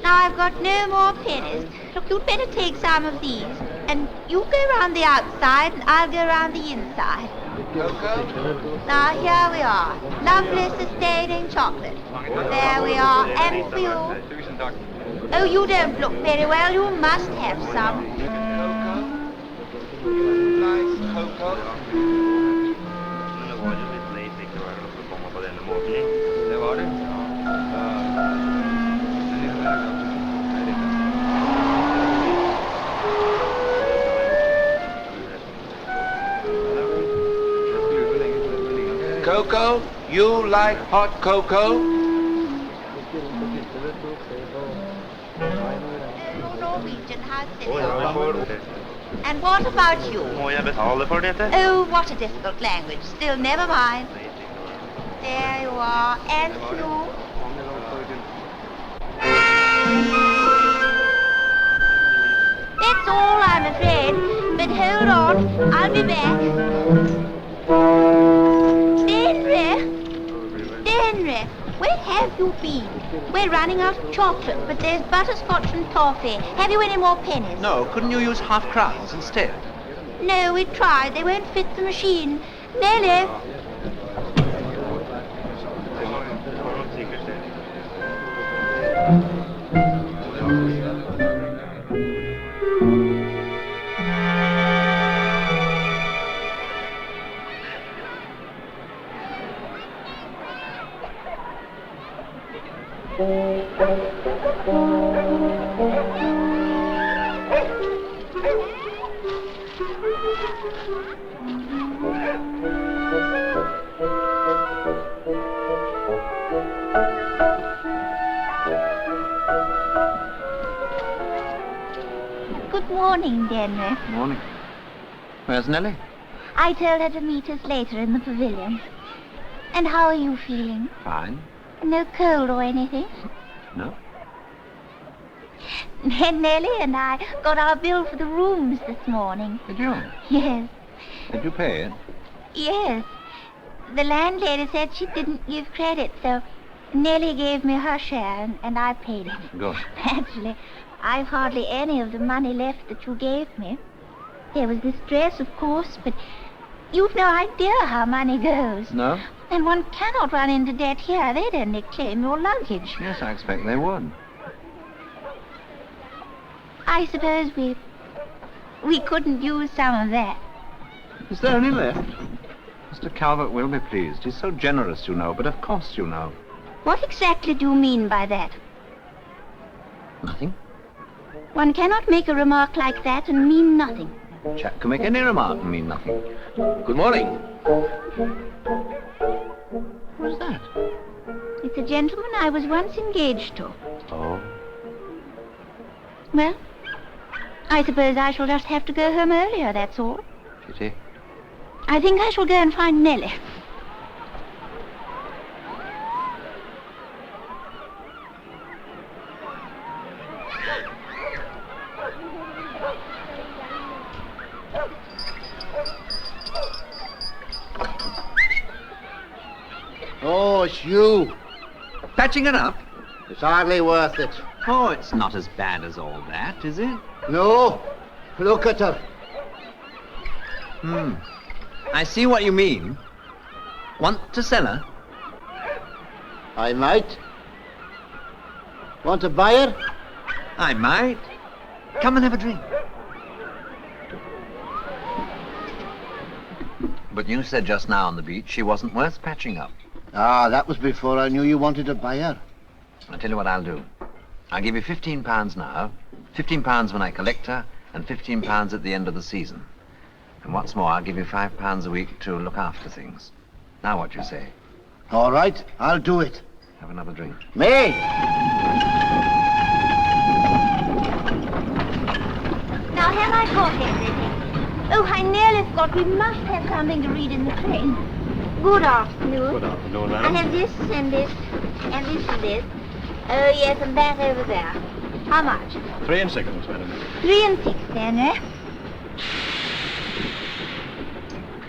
Now I've got no more pennies. Look, you'd better take some of these. And you go round the outside and I'll go round the inside. Now, here we are. Lovely sustaining chocolate. There we are. And for you. Oh, you don't look very well. You must have some. Cocoa? You like hot cocoa? You're Norwegian, how silly. And what about you? Oh, what a difficult language. Still, never mind. There you are. And you. That's all, I'm afraid. But hold on. I'll be back. Henry, where have you been? We're running out of chocolate, but there's butterscotch and toffee. Have you any more pennies? No, couldn't you use half-crowns instead? No, we tried. They won't fit the machine. Nellie. Good morning, Henry. Morning. Where's Nellie? I told her to meet us later in the pavilion. And how are you feeling? Fine. No cold or anything? No? Nellie and I got our bill for the rooms this morning. Did you? Yes. Did you pay it? Yes. The landlady said she didn't give credit, so Nellie gave me her share and I paid it. Good. Actually, I've hardly any of the money left that you gave me. There was this dress, of course, but you've no idea how money goes. No? And one cannot run into debt here. They'd only claim your luggage. Yes, I expect they would. I suppose we couldn't use some of that. Is there any left? Mr. Calvert will be pleased. He's so generous, you know, but of course you know. What exactly do you mean by that? Nothing. One cannot make a remark like that and mean nothing. A chap can make any remark and mean nothing. Good morning. Who's that? It's a gentleman I was once engaged to. Oh. Well, I suppose I shall just have to go home earlier, that's all. Pity. I think I shall go and find Nellie. Oh, it's you. Patching it up? It's hardly worth it. Oh, it's not as bad as all that, is it? No. Look at her. I see what you mean. Want to sell her? I might. Want to buy her? I might. Come and have a drink. But you said just now on the beach she wasn't worth patching up. Ah, that was before I knew you wanted to buy her. I'll tell you what I'll do. I'll give you £15 now, £15 when I collect her, and £15 at the end of the season. And what's more, I'll give you £5 a week to look after things. Now what do you say? All right, I'll do it. Have another drink. Me! Now, have I got everything? Oh, I nearly forgot. We must have something to read in the train. Good afternoon. Good afternoon, madam. I have this and this and this and this. Oh, yes, and that over there. How much? 3 6, madam. 3 6, then, eh?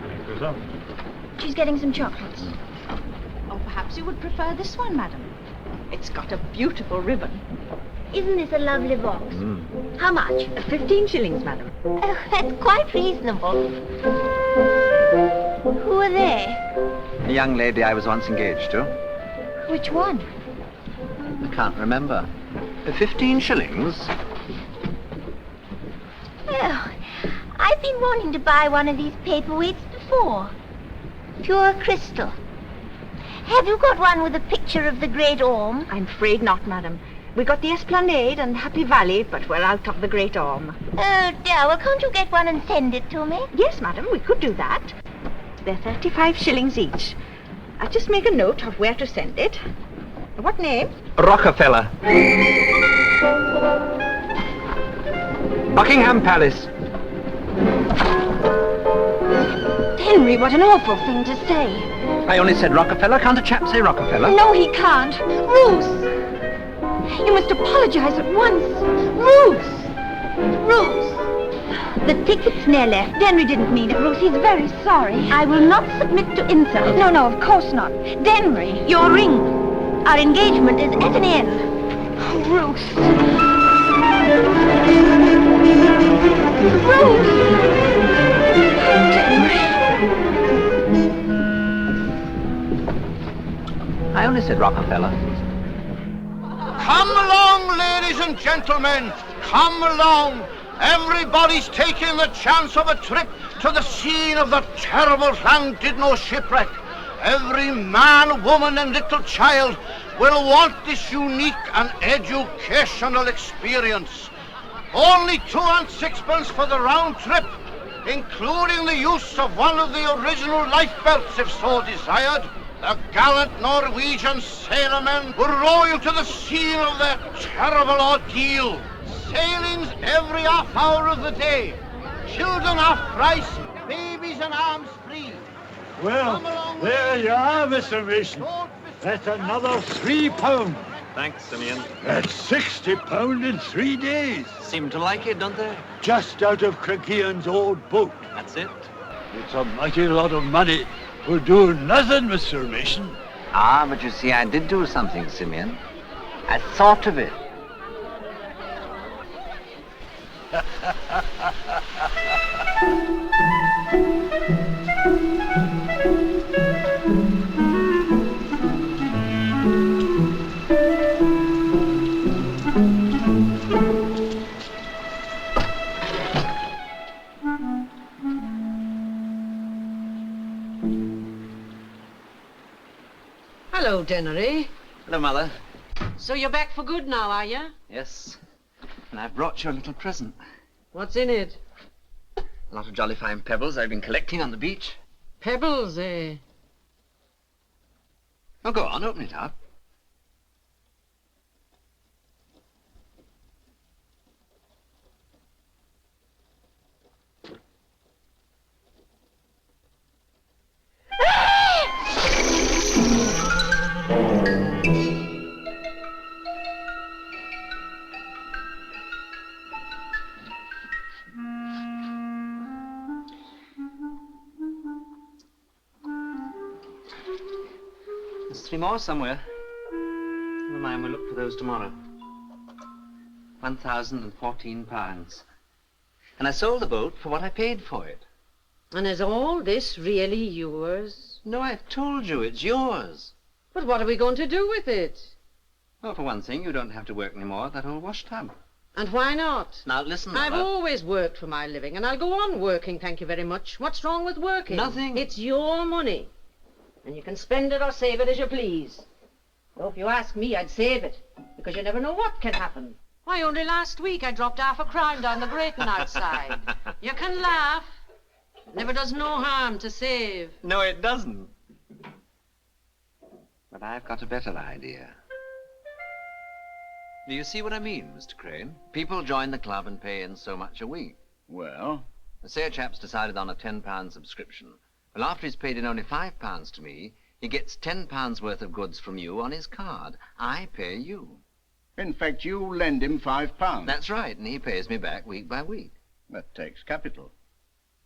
Thank you, sir. She's getting some chocolates. Oh, perhaps you would prefer this one, madam. It's got a beautiful ribbon. Isn't this a lovely box? How much? 15 shillings, madam. Oh, that's quite reasonable. Who are they? A young lady I was once engaged to. Which one? I can't remember. 15 shillings? Well, I've been wanting to buy one of these paperweights before. Pure crystal. Have you got one with a picture of the Great Orme? I'm afraid not, madam. We got the Esplanade and Happy Valley, but we're out of the Great Orme. Oh, dear. Well, can't you get one and send it to me? Yes, madam, we could do that. They're 35 shillings each. I'll just make a note of where to send it. What name? Rockefeller. Buckingham Palace. Henry, what an awful thing to say. I only said Rockefeller. Can't a chap say Rockefeller? No, he can't. Ruth! You must apologize at once. Ruth! Ruth! The ticket's near left. Denry didn't mean it, Ruth. He's very sorry. I will not submit to insult. No, no, of course not. Denry, your ring. Our engagement is at an end. Oh, Ruth. Ruth! Denry. I only said Rockefeller. Come along, ladies and gentlemen. Come along. Everybody's taking the chance of a trip to the scene of the terrible Llandudno shipwreck. Every man, woman and little child will want this unique and educational experience. Only 2 and 6pence for the round trip, including the use of one of the original lifebelts if so desired. The gallant Norwegian sailormen will row you to the scene of their terrible ordeal. Sailings every half hour of the day. Children half price, babies and arms free. Well, there you are, Mr. Mason. That's another £3. Thanks, Simeon. That's £60 in 3 days. Seem to like it, don't they? Just out of Crakean's old boat. That's it. It's a mighty lot of money for doing nothing, Mr. Mason. Ah, but you see, I did do something, Simeon. I thought of it. Hello, Dennery. Hello, Mother. So you're back for good now, are you? Yes. And I've brought you a little present. What's in it? A lot of jolly fine pebbles I've been collecting on the beach. Pebbles, eh? Oh, go on, open it up. There's 3 more somewhere. Never mind, we'll look for those tomorrow. £1,014. And I sold the boat for what I paid for it. And is all this really yours? No, I've told you, it's yours. But what are we going to do with it? Well, for one thing, you don't have to work anymore at that old wash tub. And why not? Now, listen, I've Mother. always worked for my living, and I'll go on working, thank you very much. What's wrong with working? Nothing. It's your money. And you can spend it or save it as you please. Though if you ask me, I'd save it, because you never know what can happen. Why, only last week I dropped half a crown down the grating outside. You can laugh. It never does no harm to save. No, it doesn't. But I've got a better idea. Do you see what I mean, Mr. Crane? People join the club and pay in so much a week. Well? Say a chap's decided on a £10 subscription. Well, after he's paid in only £5 to me, he gets £10 worth of goods from you on his card. I pay you. In fact, you lend him £5. That's right, and he pays me back week by week. That takes capital.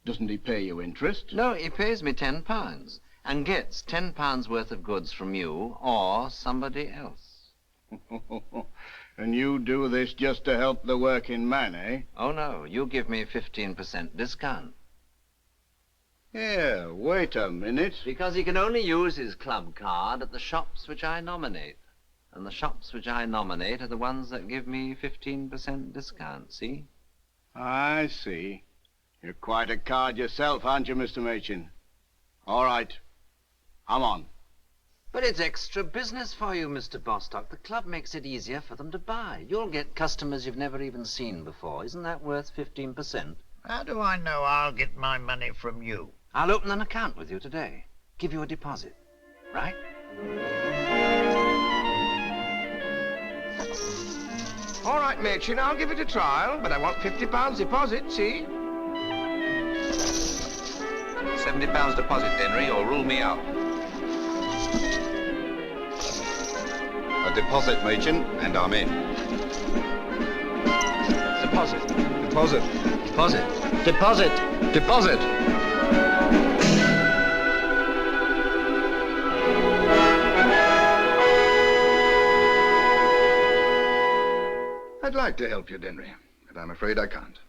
Doesn't he pay you interest? No, he pays me £10 and gets £10 worth of goods from you or somebody else. And you do this just to help the working man, eh? Oh, no, you give me 15% discount. Here, wait a minute. Because he can only use his club card at the shops which I nominate. And the shops which I nominate are the ones that give me 15% discount, see? I see. You're quite a card yourself, aren't you, Mr. Machin? All right. I'm on. But it's extra business for you, Mr. Bostock. The club makes it easier for them to buy. You'll get customers you've never even seen before. Isn't that worth 15%? How do I know I'll get my money from you? I'll open an account with you today. Give you a deposit. Right? All right, Machin, I'll give it a trial, but I want £50 deposit, see? £70 deposit, Henry, or rule me out. A deposit, Machin, and I'm in. Deposit. Deposit. Deposit. Deposit. Deposit. I'd like to help you, Denry, but I'm afraid I can't.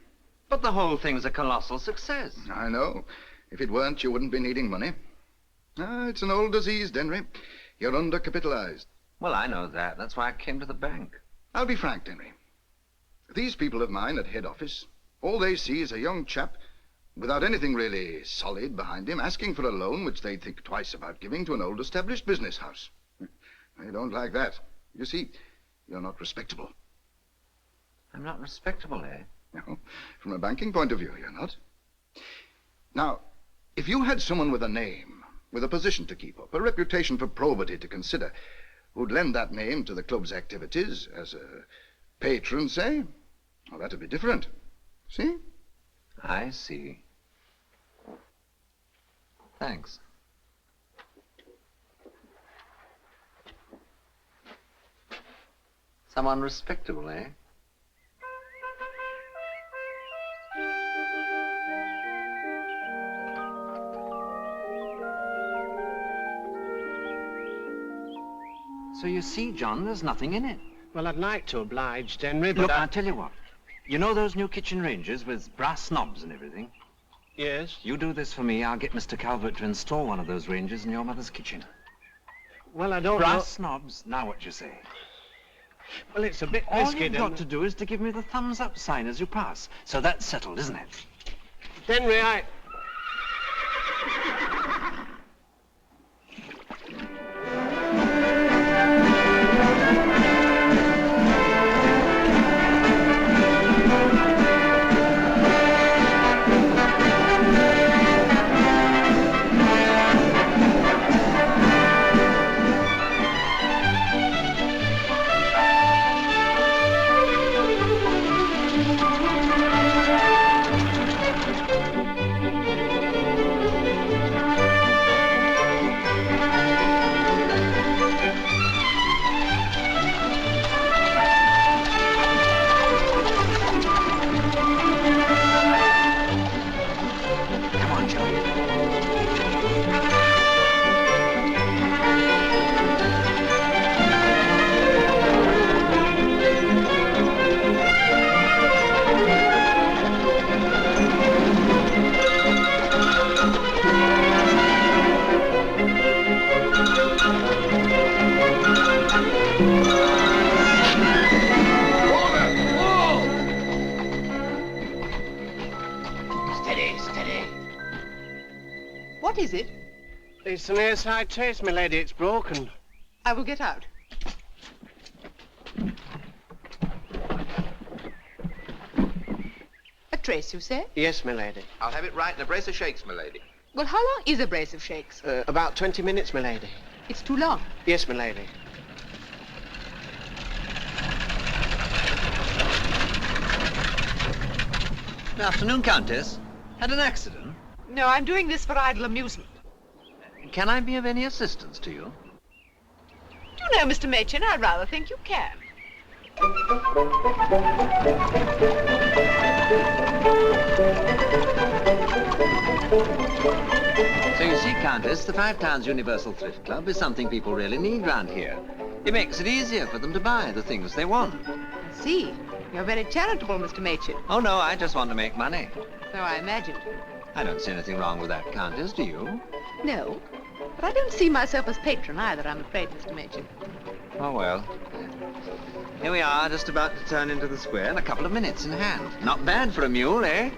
But the whole thing's a colossal success. I know. If it weren't, you wouldn't be needing money. It's an old disease, Denry. You're undercapitalized. Well, I know that. That's why I came to the bank. I'll be frank, Denry. These people of mine at head office, all they see is a young chap without anything really solid behind him, asking for a loan which they'd think twice about giving to an old established business house. They don't like that. You see, you're not respectable. I'm not respectable, eh? No, from a banking point of view, you're not. Now, if you had someone with a name, with a position to keep up, a reputation for probity to consider, who'd lend that name to the club's activities as a patron, say, well, that'd be different. See? I see. Thanks. Someone respectable, eh? So you see, John, there's nothing in it. Well, I'd like to oblige, Henry, but Look, I'll tell you what. You know those new kitchen ranges with brass knobs and everything? Yes? You do this for me, I'll get Mr. Calvert to install one of those ranges in your mother's kitchen. Well, I don't Brass knobs, now what you say? Well, it's a bit All risky, you've got to do is to give me the thumbs up sign as you pass. So that's settled, isn't it? Henry, What is it? It's an airside trace, my lady. It's broken. I will get out. A trace, you say? Yes, my lady. I'll have it right in a brace of shakes, my lady. Well, how long is a brace of shakes? About 20 minutes, my lady. It's too long. Yes, my lady. Good afternoon, Countess. Had an accident? No, I'm doing this for idle amusement. Can I be of any assistance to you? Do you know, Mr. Machin, I rather think you can. So you see, Countess, the Five Towns Universal Thrift Club is something people really need round here. It makes it easier for them to buy the things they want. I see. You're very charitable, Mr. Machin. Oh, no, I just want to make money. So I imagined. I don't see anything wrong with that, Countess, do you? No, but I don't see myself as patron either, I'm afraid, Mr. Machin. Oh, well. Here we are, just about to turn into the square, and a couple of minutes in hand. Not bad for a mule, eh?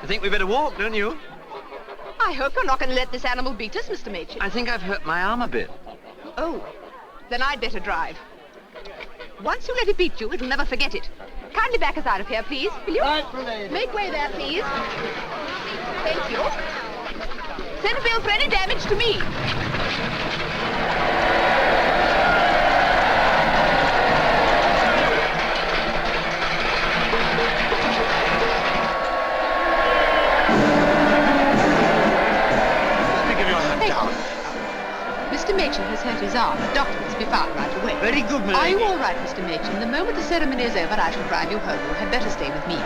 I think we better walk, don't you? I hope you're not going to let this animal beat us, Mr. Machin. I think I've hurt my arm a bit. Oh, then I'd better drive. Once you let it beat you, it'll never forget it. Kindly back us out of here, please, will you? Right, lady. Make way there, please. Thank you. Send a bill for any damage to me. Mr. Machin has hurt his arm. The doctor must be found right away. Very good, my Are you lady. all right, Mr. Machin? The moment the ceremony is over, I shall drive you home. You had better stay with me.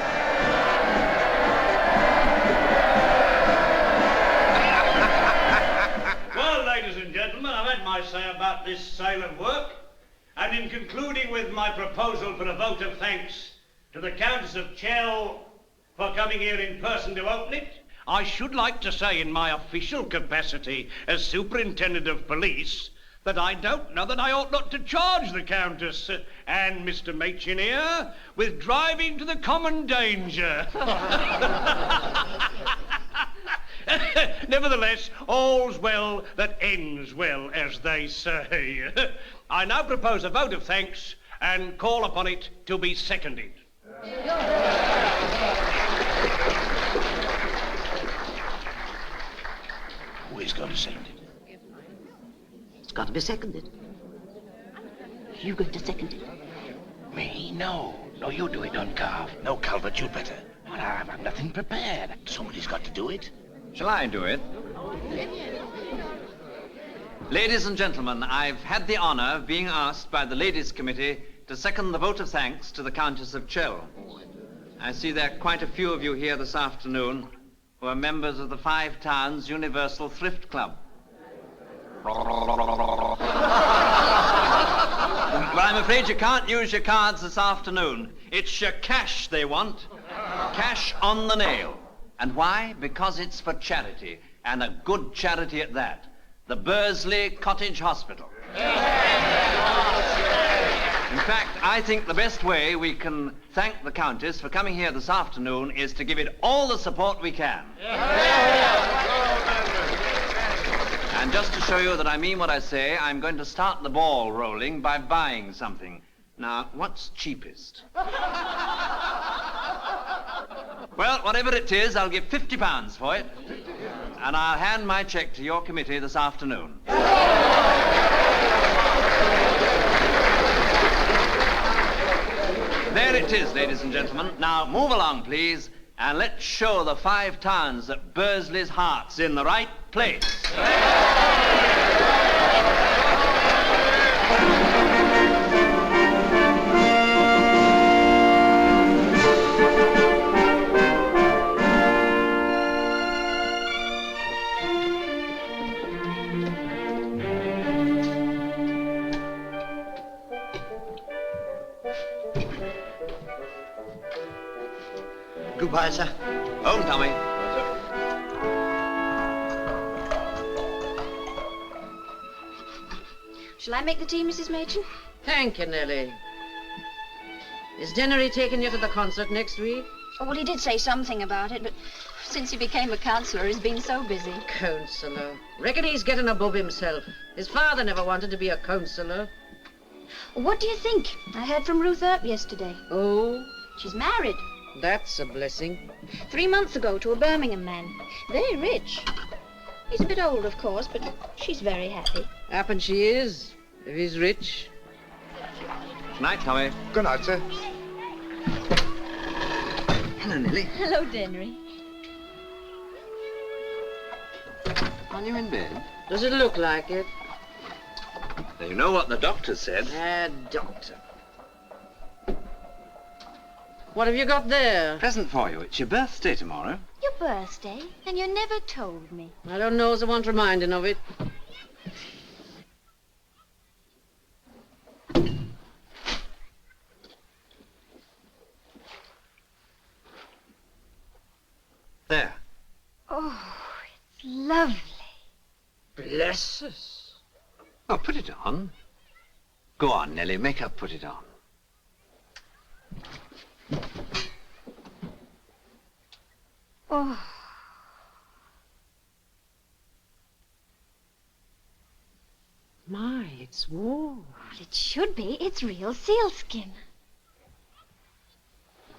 Well, ladies and gentlemen, I've had my say about this sale of work, and in concluding with my proposal for a vote of thanks to the Countess of Chell for coming here in person to open it, I should like to say in my official capacity as Superintendent of Police that I don't know that I ought not to charge the Countess and Mr. Machin here with driving to the common danger. Nevertheless, all's well that ends well, as they say. I now propose a vote of thanks and call upon it to be seconded. Who is going to second it? It's got to be seconded. You going to second it? Me? No. No, you do it, Duncalf. No, Calvert, you better. Well, I've nothing prepared. Somebody's got to do it. Shall I do it? Ladies and gentlemen, I've had the honor of being asked by the Ladies' Committee to second the vote of thanks to the Countess of Chell. I see there are quite a few of you here this afternoon who are members of the Five Towns Universal Thrift Club. But I'm afraid you can't use your cards this afternoon. It's your cash they want. Cash on the nail. And why? Because it's for charity, and a good charity at that. The Bursley Cottage Hospital. In fact, I think the best way we can thank the Countess for coming here this afternoon is to give it all the support we can. And just to show you that I mean what I say, I'm going to start the ball rolling by buying something. Now, what's cheapest? Well, whatever it is, I'll give £50 for it. And I'll hand my cheque to your committee this afternoon. There it is, ladies and gentlemen. Now, move along, please, and let's show the Five Towns that Bursley's heart's in the right place. Goodbye, sir. Home, Tommy. Shall I make the tea, Mrs. Machen? Thank you, Nellie. Is Dennery taking you to the concert next week? Oh, well, he did say something about it, but since he became a councillor, he's been so busy. Councillor? Reckon he's getting above himself. His father never wanted to be a councillor. What do you think? I heard from Ruth Earp yesterday. Oh? She's married. That's a blessing. 3 months ago to a Birmingham man. Very rich. He's a bit old, of course, but she's very happy. Happen she is, if he's rich. Night, Tommy. Good night, sir. Hello, Nellie. Hello, Dennery. Are you in bed? Does it look like it? Now, you know what the doctor said. Doctor. What have you got there? Present for you. It's your birthday tomorrow. Your birthday? And you never told me. I don't know as I want reminding of it. There. Oh, it's lovely. Bless us. Oh, put it on. Go on, Nellie. Make her put it on. Oh. My, it's warm. Well, it should be. It's real sealskin.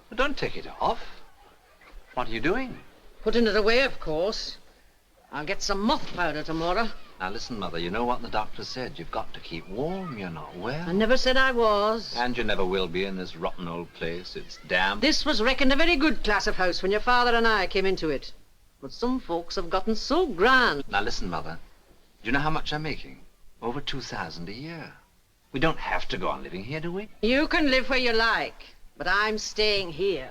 But don't take it off. What are you doing? Putting it away, of course. I'll get some moth powder tomorrow. Now, listen, Mother, you know what the doctor said. You've got to keep warm. You're not well. I never said I was. And you never will be in this rotten old place. It's damp. This was reckoned a very good class of house when your father and I came into it. But some folks have gotten so grand. Now, listen, Mother. Do you know how much I'm making? Over 2,000 a year. We don't have to go on living here, do we? You can live where you like, but I'm staying here.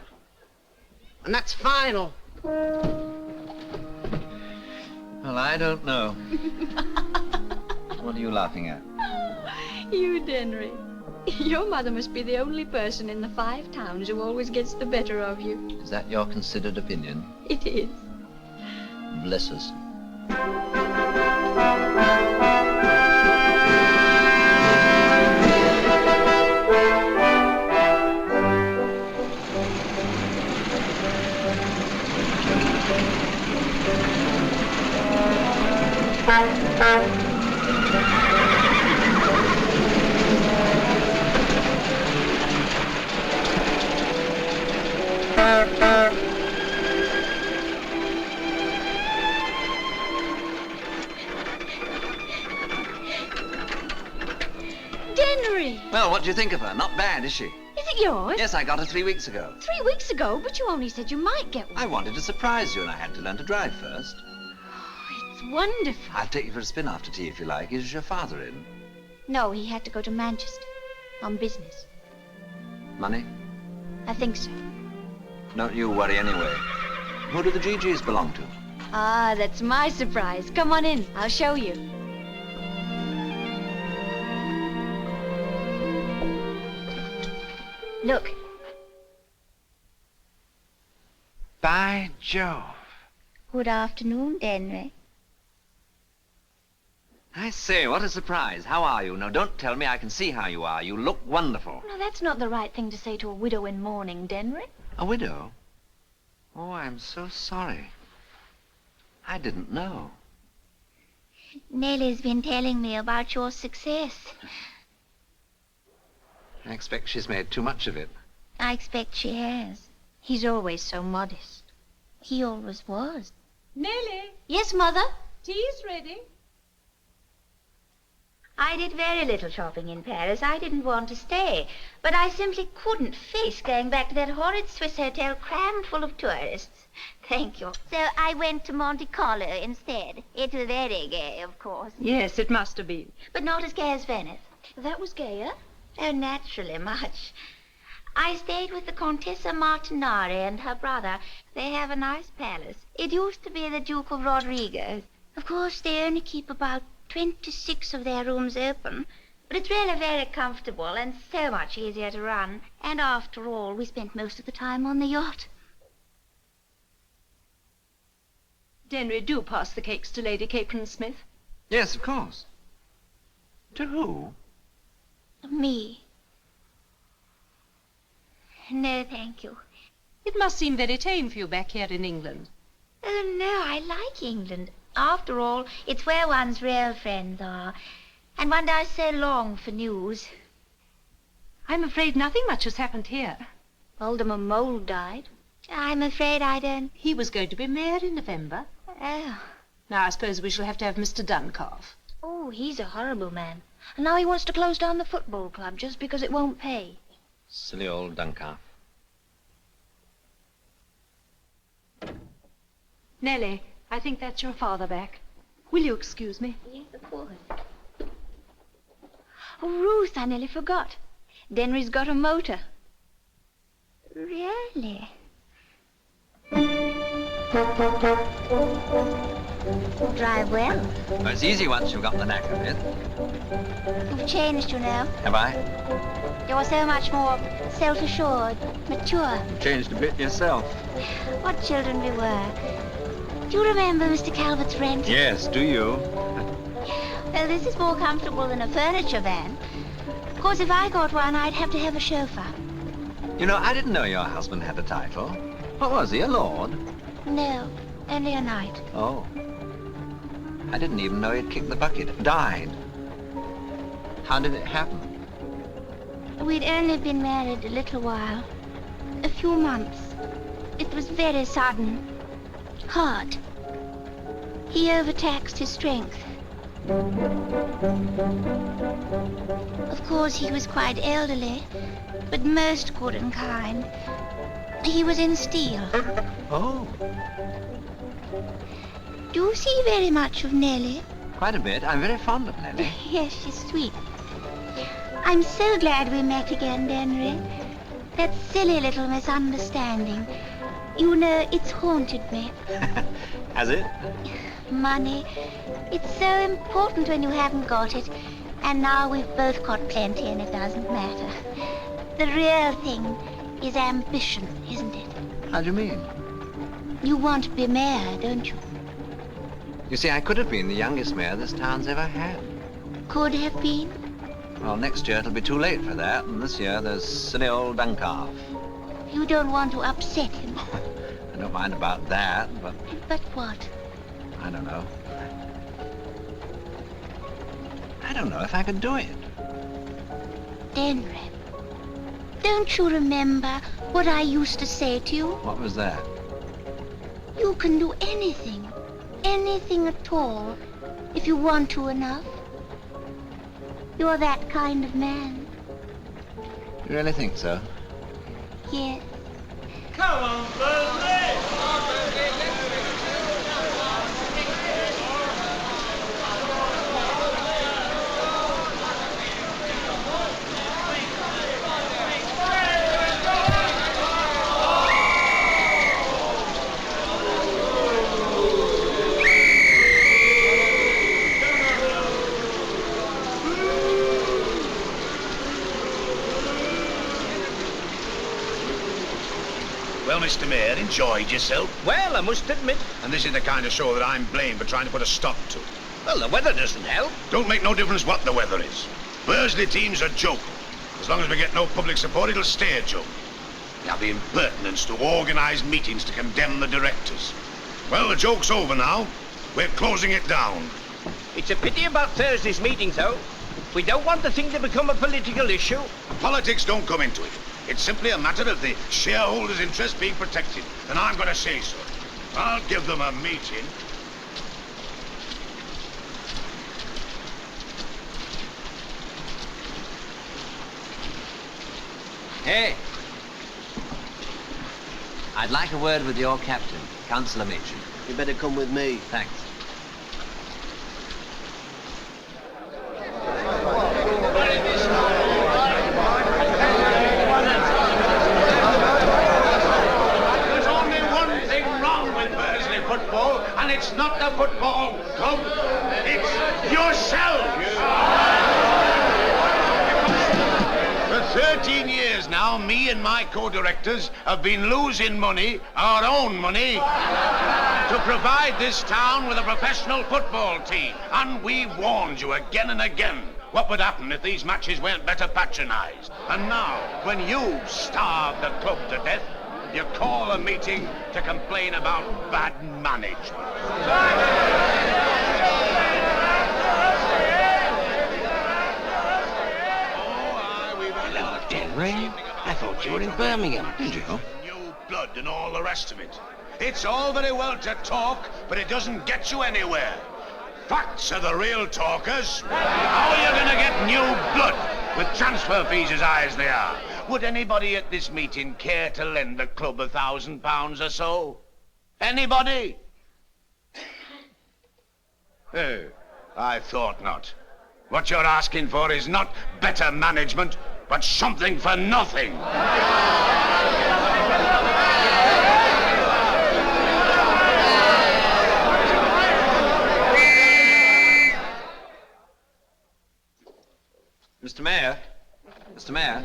And that's final. Well, I don't know. What are you laughing at? You, Dennery. Your mother must be the only person in the 5 towns who always gets the better of you. Is that your considered opinion? It is. Bless us. Dennery! Well, what do you think of her? Not bad, is she? Is it yours? Yes, I got her 3 weeks ago. 3 weeks ago, but you only said you might get one. I wanted to surprise you, and I had to learn to drive first. It's wonderful. I'll take you for a spin after tea if you like. Is your father in? No, he had to go to Manchester. On business. Money? I think so. Don't you worry anyway. Who do the GGs belong to? Ah, that's my surprise. Come on in. I'll show you. Look. By Jove. Good afternoon, Dennery. I say, what a surprise. How are you? Now, don't tell me. I can see how you are. You look wonderful. No, that's not the right thing to say to a widow in mourning, Dennery. A widow? Oh, I'm so sorry. I didn't know. Nellie's been telling me about your success. I expect she's made too much of it. I expect she has. He's always so modest. He always was. Nellie, Yes, Mother? tea's ready. I did very little shopping in Paris. I didn't want to stay. But I simply couldn't face going back to that horrid Swiss hotel crammed full of tourists. Thank you. So I went to Monte Carlo instead. It was very gay, of course. Yes, it must have been. But not as gay as Venice. That was gayer? Oh, naturally, much. I stayed with the Contessa Martinari and her brother. They have a nice palace. It used to be the Duke of Rodriguez. Of course, they only keep about 26 of their rooms open. But it's really very comfortable and so much easier to run. And after all, we spent most of the time on the yacht. Henry, do pass the cakes to Lady Capron Smith. Yes, of course. To who? Me. No, thank you. It must seem very tame for you back here in England. Oh, no, I like England. After all, it's where one's real friends are. And one does so long for news. I'm afraid nothing much has happened here. Alderman Mole died. I'm afraid I don't... He was going to be mayor in November. Oh. Now, I suppose we shall have to have Mr. Duncalf. Oh, he's a horrible man. And now he wants to close down the football club just because it won't pay. Silly old Duncalf. Nellie, I think that's your father back. Will you excuse me? Yes, of course. Oh, Ruth, I nearly forgot. Denry's got a motor. Really? Drive well. Well, it's easy once you've got the knack of it. You've changed, you know. Have I? You're so much more self-assured, mature. You've changed a bit yourself. What children we were. Do you remember Mr. Calvert's rent? Yes, do you? Well, this is more comfortable than a furniture van. Of course, if I got one, I'd have to have a chauffeur. You know, I didn't know your husband had a title. What was he, a lord? No, only a knight. Oh. I didn't even know he'd kicked the bucket. Died. How did it happen? We'd only been married a little while. A few months. It was very sudden. Hard. He overtaxed his strength. Of course, he was quite elderly, but most good and kind. He was in steel. Oh. Do you see very much of Nellie? Quite a bit. I'm very fond of Nellie. Yes, she's sweet. I'm so glad we met again, Henry. That silly little misunderstanding. You know, it's haunted me. Has it? Money. It's so important when you haven't got it. And now we've both got plenty and it doesn't matter. The real thing is ambition, isn't it? How do you mean? You want to be mayor, don't you? You see, I could have been the youngest mayor this town's ever had. Could have been? Well, next year it'll be too late for that, and this year there's silly old Duncalf. You don't want to upset him. I don't mind about that, but... But what? I don't know. I don't know if I could do it. Henry, don't you remember what I used to say to you? What was that? You can do anything. Anything at all, if you want to enough. You're that kind of man. You really think so? Yes. Come on, Thursday! Well, Mr. Mayor, enjoyed yourself? Well, I must admit. And this is the kind of show that I'm blamed for trying to put a stop to. Well, the weather doesn't help. Don't make no difference what the weather is. Bursley team's a joke. As long as we get no public support, it'll stay a joke. You have the impertinence to organise meetings to condemn the directors. Well, the joke's over now. We're closing it down. It's a pity about Thursday's meeting, though. We don't want the thing to become a political issue. Politics don't come into it. It's simply a matter of the shareholders' interest being protected, and I'm going to say so. I'll give them a meeting. Hey! I'd like a word with your captain, Councillor Mitchell. You better come with me. Thanks. And it's not the football club, it's yourself. For 13 years now, me and my co-directors have been losing money, our own money, to provide this town with a professional football team. And we warned you again and again what would happen if these matches weren't better patronised. And now, when you've starved the club to death, you call a meeting to complain about bad management. Hello, Denry. I thought you were in Birmingham. Did you? New blood and all the rest of it. It's all very well to talk, but it doesn't get you anywhere. Facts are the real talkers. How are you going to get new blood with transfer fees as high as they are? Would anybody at this meeting care to lend the club £1,000 or so? Anybody? Oh, I thought not. What you're asking for is not better management, but something for nothing. Mr. Mayor,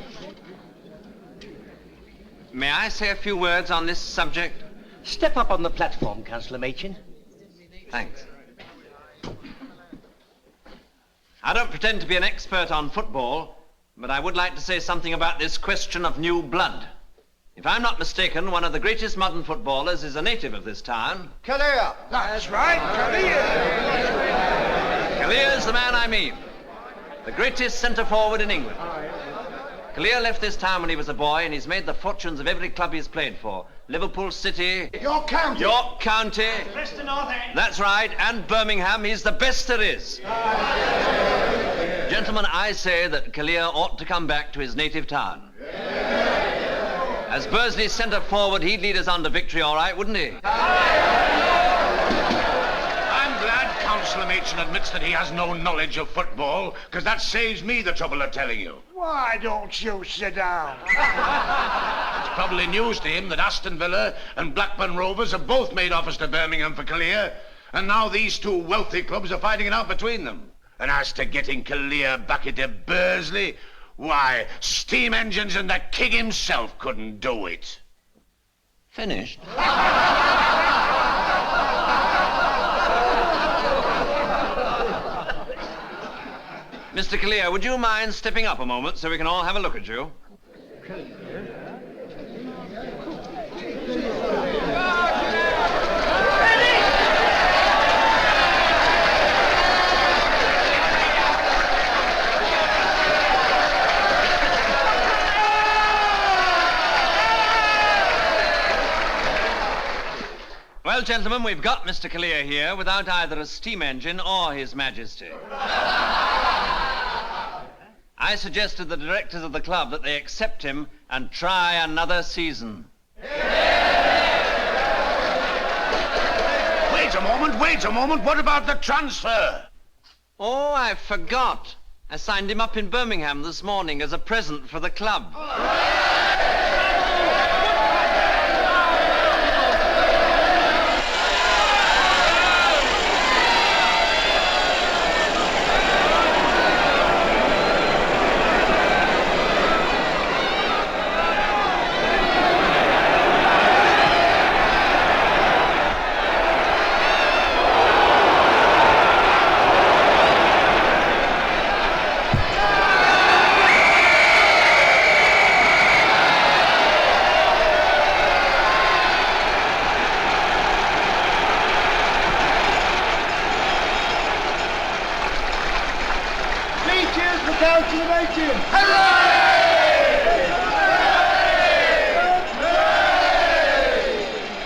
may I say a few words on this subject? Step up on the platform, Councillor Machin. Thanks. I don't pretend to be an expert on football, but I would like to say something about this question of new blood. If I'm not mistaken, one of the greatest modern footballers is a native of this town. Kalia. That's right, Kalia. Kalia's the man I mean. The greatest centre-forward in England. Kalia left this town when he was a boy, and he's made the fortunes of every club he's played for. Liverpool City. York County. York County. Preston North End. That's right, and Birmingham. He's the best there is. Gentlemen, I say that Kalia ought to come back to his native town. As Bursley's centre-forward, he'd lead us on to victory, all right, wouldn't he? I'm glad Councillor Machin admits that he has no knowledge of football, because that saves me the trouble of telling you. Why don't you sit down? It's probably news to him that Aston Villa and Blackburn Rovers have both made offers to Birmingham for Kalia, and now these two wealthy clubs are fighting it out between them. And as to getting Kalia back into Bursley, why, steam engines and the king himself couldn't do it. Finished? Mr. Kalia, would you mind stepping up a moment so we can all have a look at you? Well, gentlemen, we've got Mr. Kalia here without either a steam engine or His Majesty. I suggested to the directors of the club that they accept him and try another season. Wait a moment. What about the transfer? Oh, I forgot. I signed him up in Birmingham this morning as a present for the club.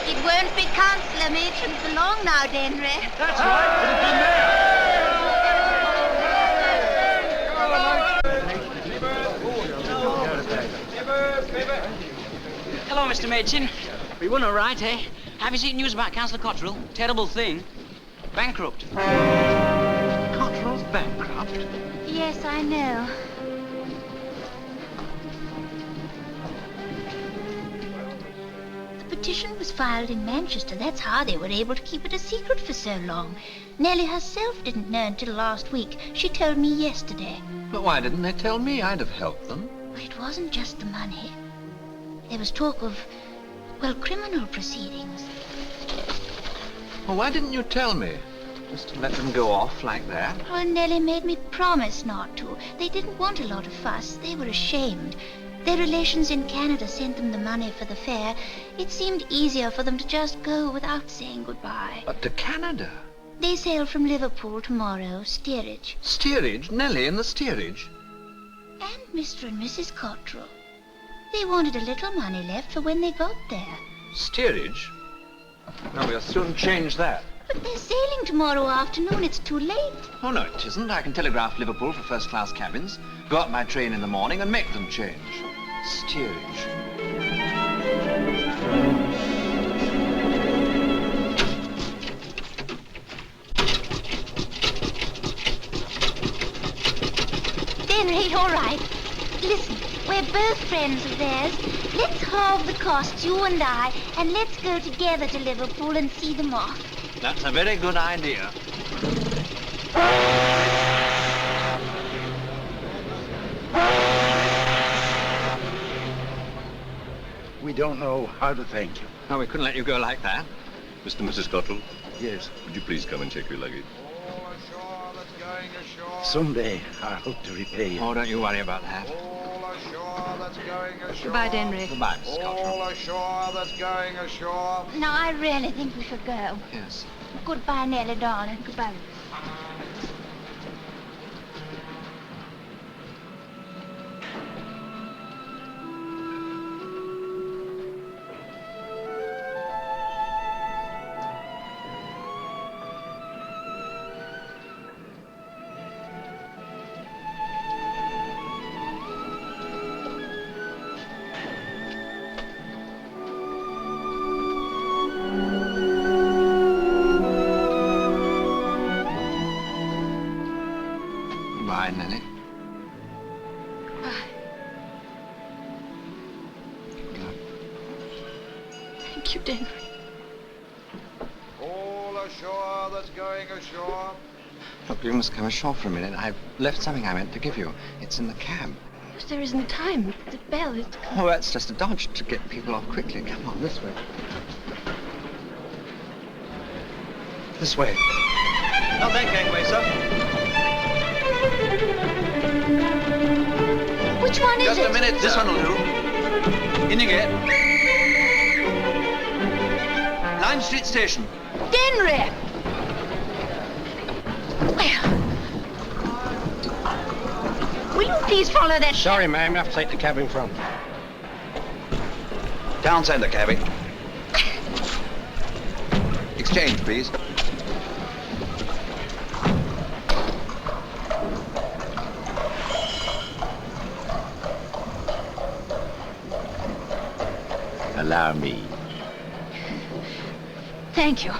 It won't be Councillor Machin for long now, Denry. That's right, but it's been there. Hello, Mr. Machin. We won all right, eh? Have you seen news about Councillor Cotterill? Terrible thing. Bankrupt. Cotterill's bankrupt? Yes, I know. The petition was filed in Manchester. That's how they were able to keep it a secret for so long. Nellie herself didn't know until last week. She told me yesterday. But why didn't they tell me? I'd have helped them. It wasn't just the money. There was talk of, well, criminal proceedings. Well, why didn't you tell me? Just to let them go off like that? Oh, Nellie made me promise not to. They didn't want a lot of fuss. They were ashamed. Their relations in Canada sent them the money for the fare. It seemed easier for them to just go without saying goodbye. But to Canada? They sail from Liverpool tomorrow, steerage. Steerage? Nellie in the steerage? And Mr. and Mrs. Cottrell. They wanted a little money left for when they got there. Steerage? Well, we'll soon change that. But they're sailing tomorrow afternoon. It's too late. Oh, no, it isn't. I can telegraph Liverpool for first-class cabins, go up my train in the morning and make them change. Steerage. Henry, all right. Listen, we're both friends of theirs. Let's halve the costs, you and I, and let's go together to Liverpool and see them off. That's a very good idea. We don't know how to thank you. Oh, we couldn't let you go like that. Mr. and Mrs. Cottrell? Yes. Would you please come and check your luggage? Someday, I hope to repay you. Oh, don't you worry about that. Goodbye, Denry. Goodbye, Mrs. Cottrell. All ashore that's going ashore. Now, I really think we should go. Yes. Goodbye, Nellie, darling. Goodbye. Goodbye, Nellie. Goodbye. Good luck. Thank you, Denry. All ashore that's going ashore. Look, you must come ashore for a minute. I've left something I meant to give you. It's in the cab. Yes, there isn't time. The bell is... Oh, that's just a dodge to get people off quickly. Come on, this way. This way. Not that gangway, sir. Which one is Just it? a minute, this one will do. In you get. Lime Street Station. Denry! Will you please follow that... Sorry, ma'am. You have to take the cab in front. Down centre, cabby. Exchange, please. Allow me. Thank you.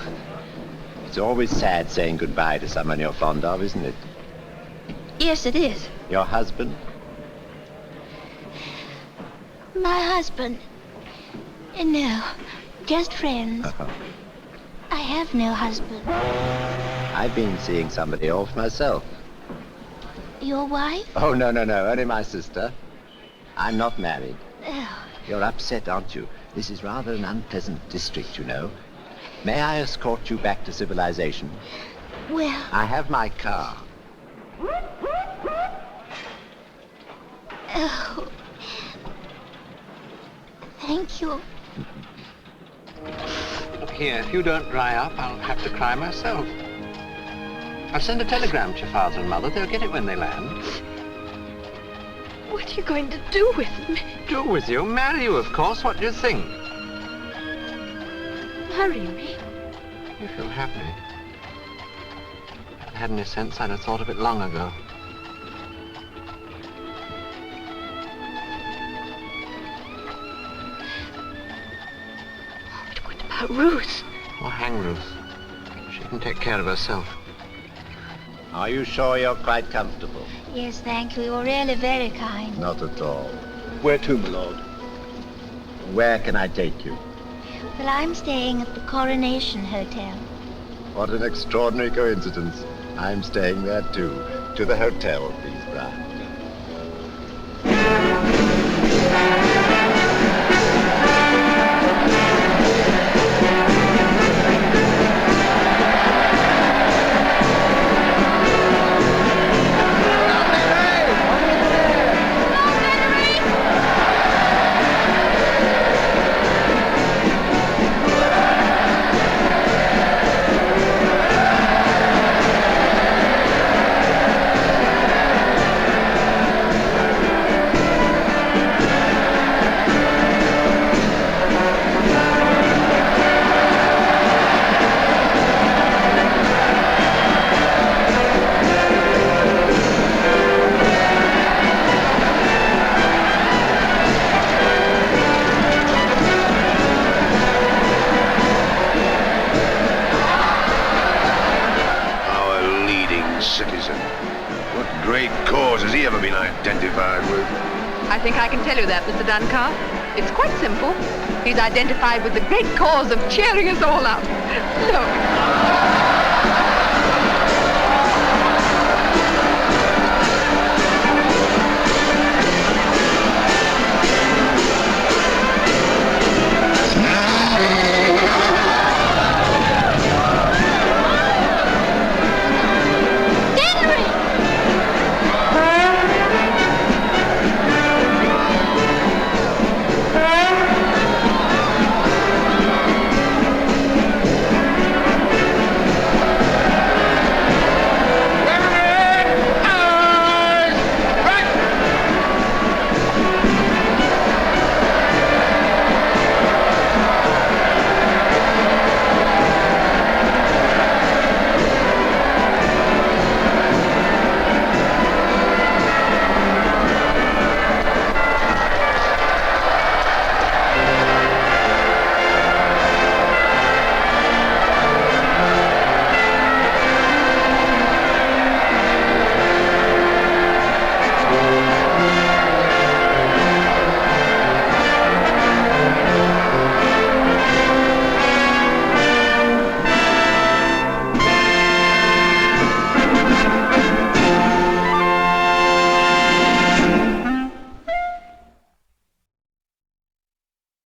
It's always sad saying goodbye to someone you're fond of, isn't it? Yes, it is. Your husband? My husband. No, just friends. I have no husband. I've been seeing somebody off myself. Your wife? Oh, no, only my sister. I'm not married. Oh, You're upset, aren't you? This is rather an unpleasant district, you know. May I escort you back to civilization? well, I have my car. oh. Thank you. Look here, if you don't dry up, I'll have to cry myself. I'll send a telegram to your father and mother. They'll get it when they land. What are you going to do with me? Do with you? Marry you, of course. What do you think? Marry me? If you'll have me. If I'd had any sense, I'd have thought of it long ago. What about Ruth? Oh, hang Ruth. She can take care of herself. Are you sure you're quite comfortable? Yes, thank you. You're really very kind. Not at all. Where to, my lord? Where can I take you? Well, I'm staying at the Coronation Hotel. What an extraordinary coincidence. I'm staying there too. To the hotel, please, Brian. been identified with? I think I can tell you that, Mr. Duncalf. It's quite simple. He's identified with the great cause of cheering us all up. Look.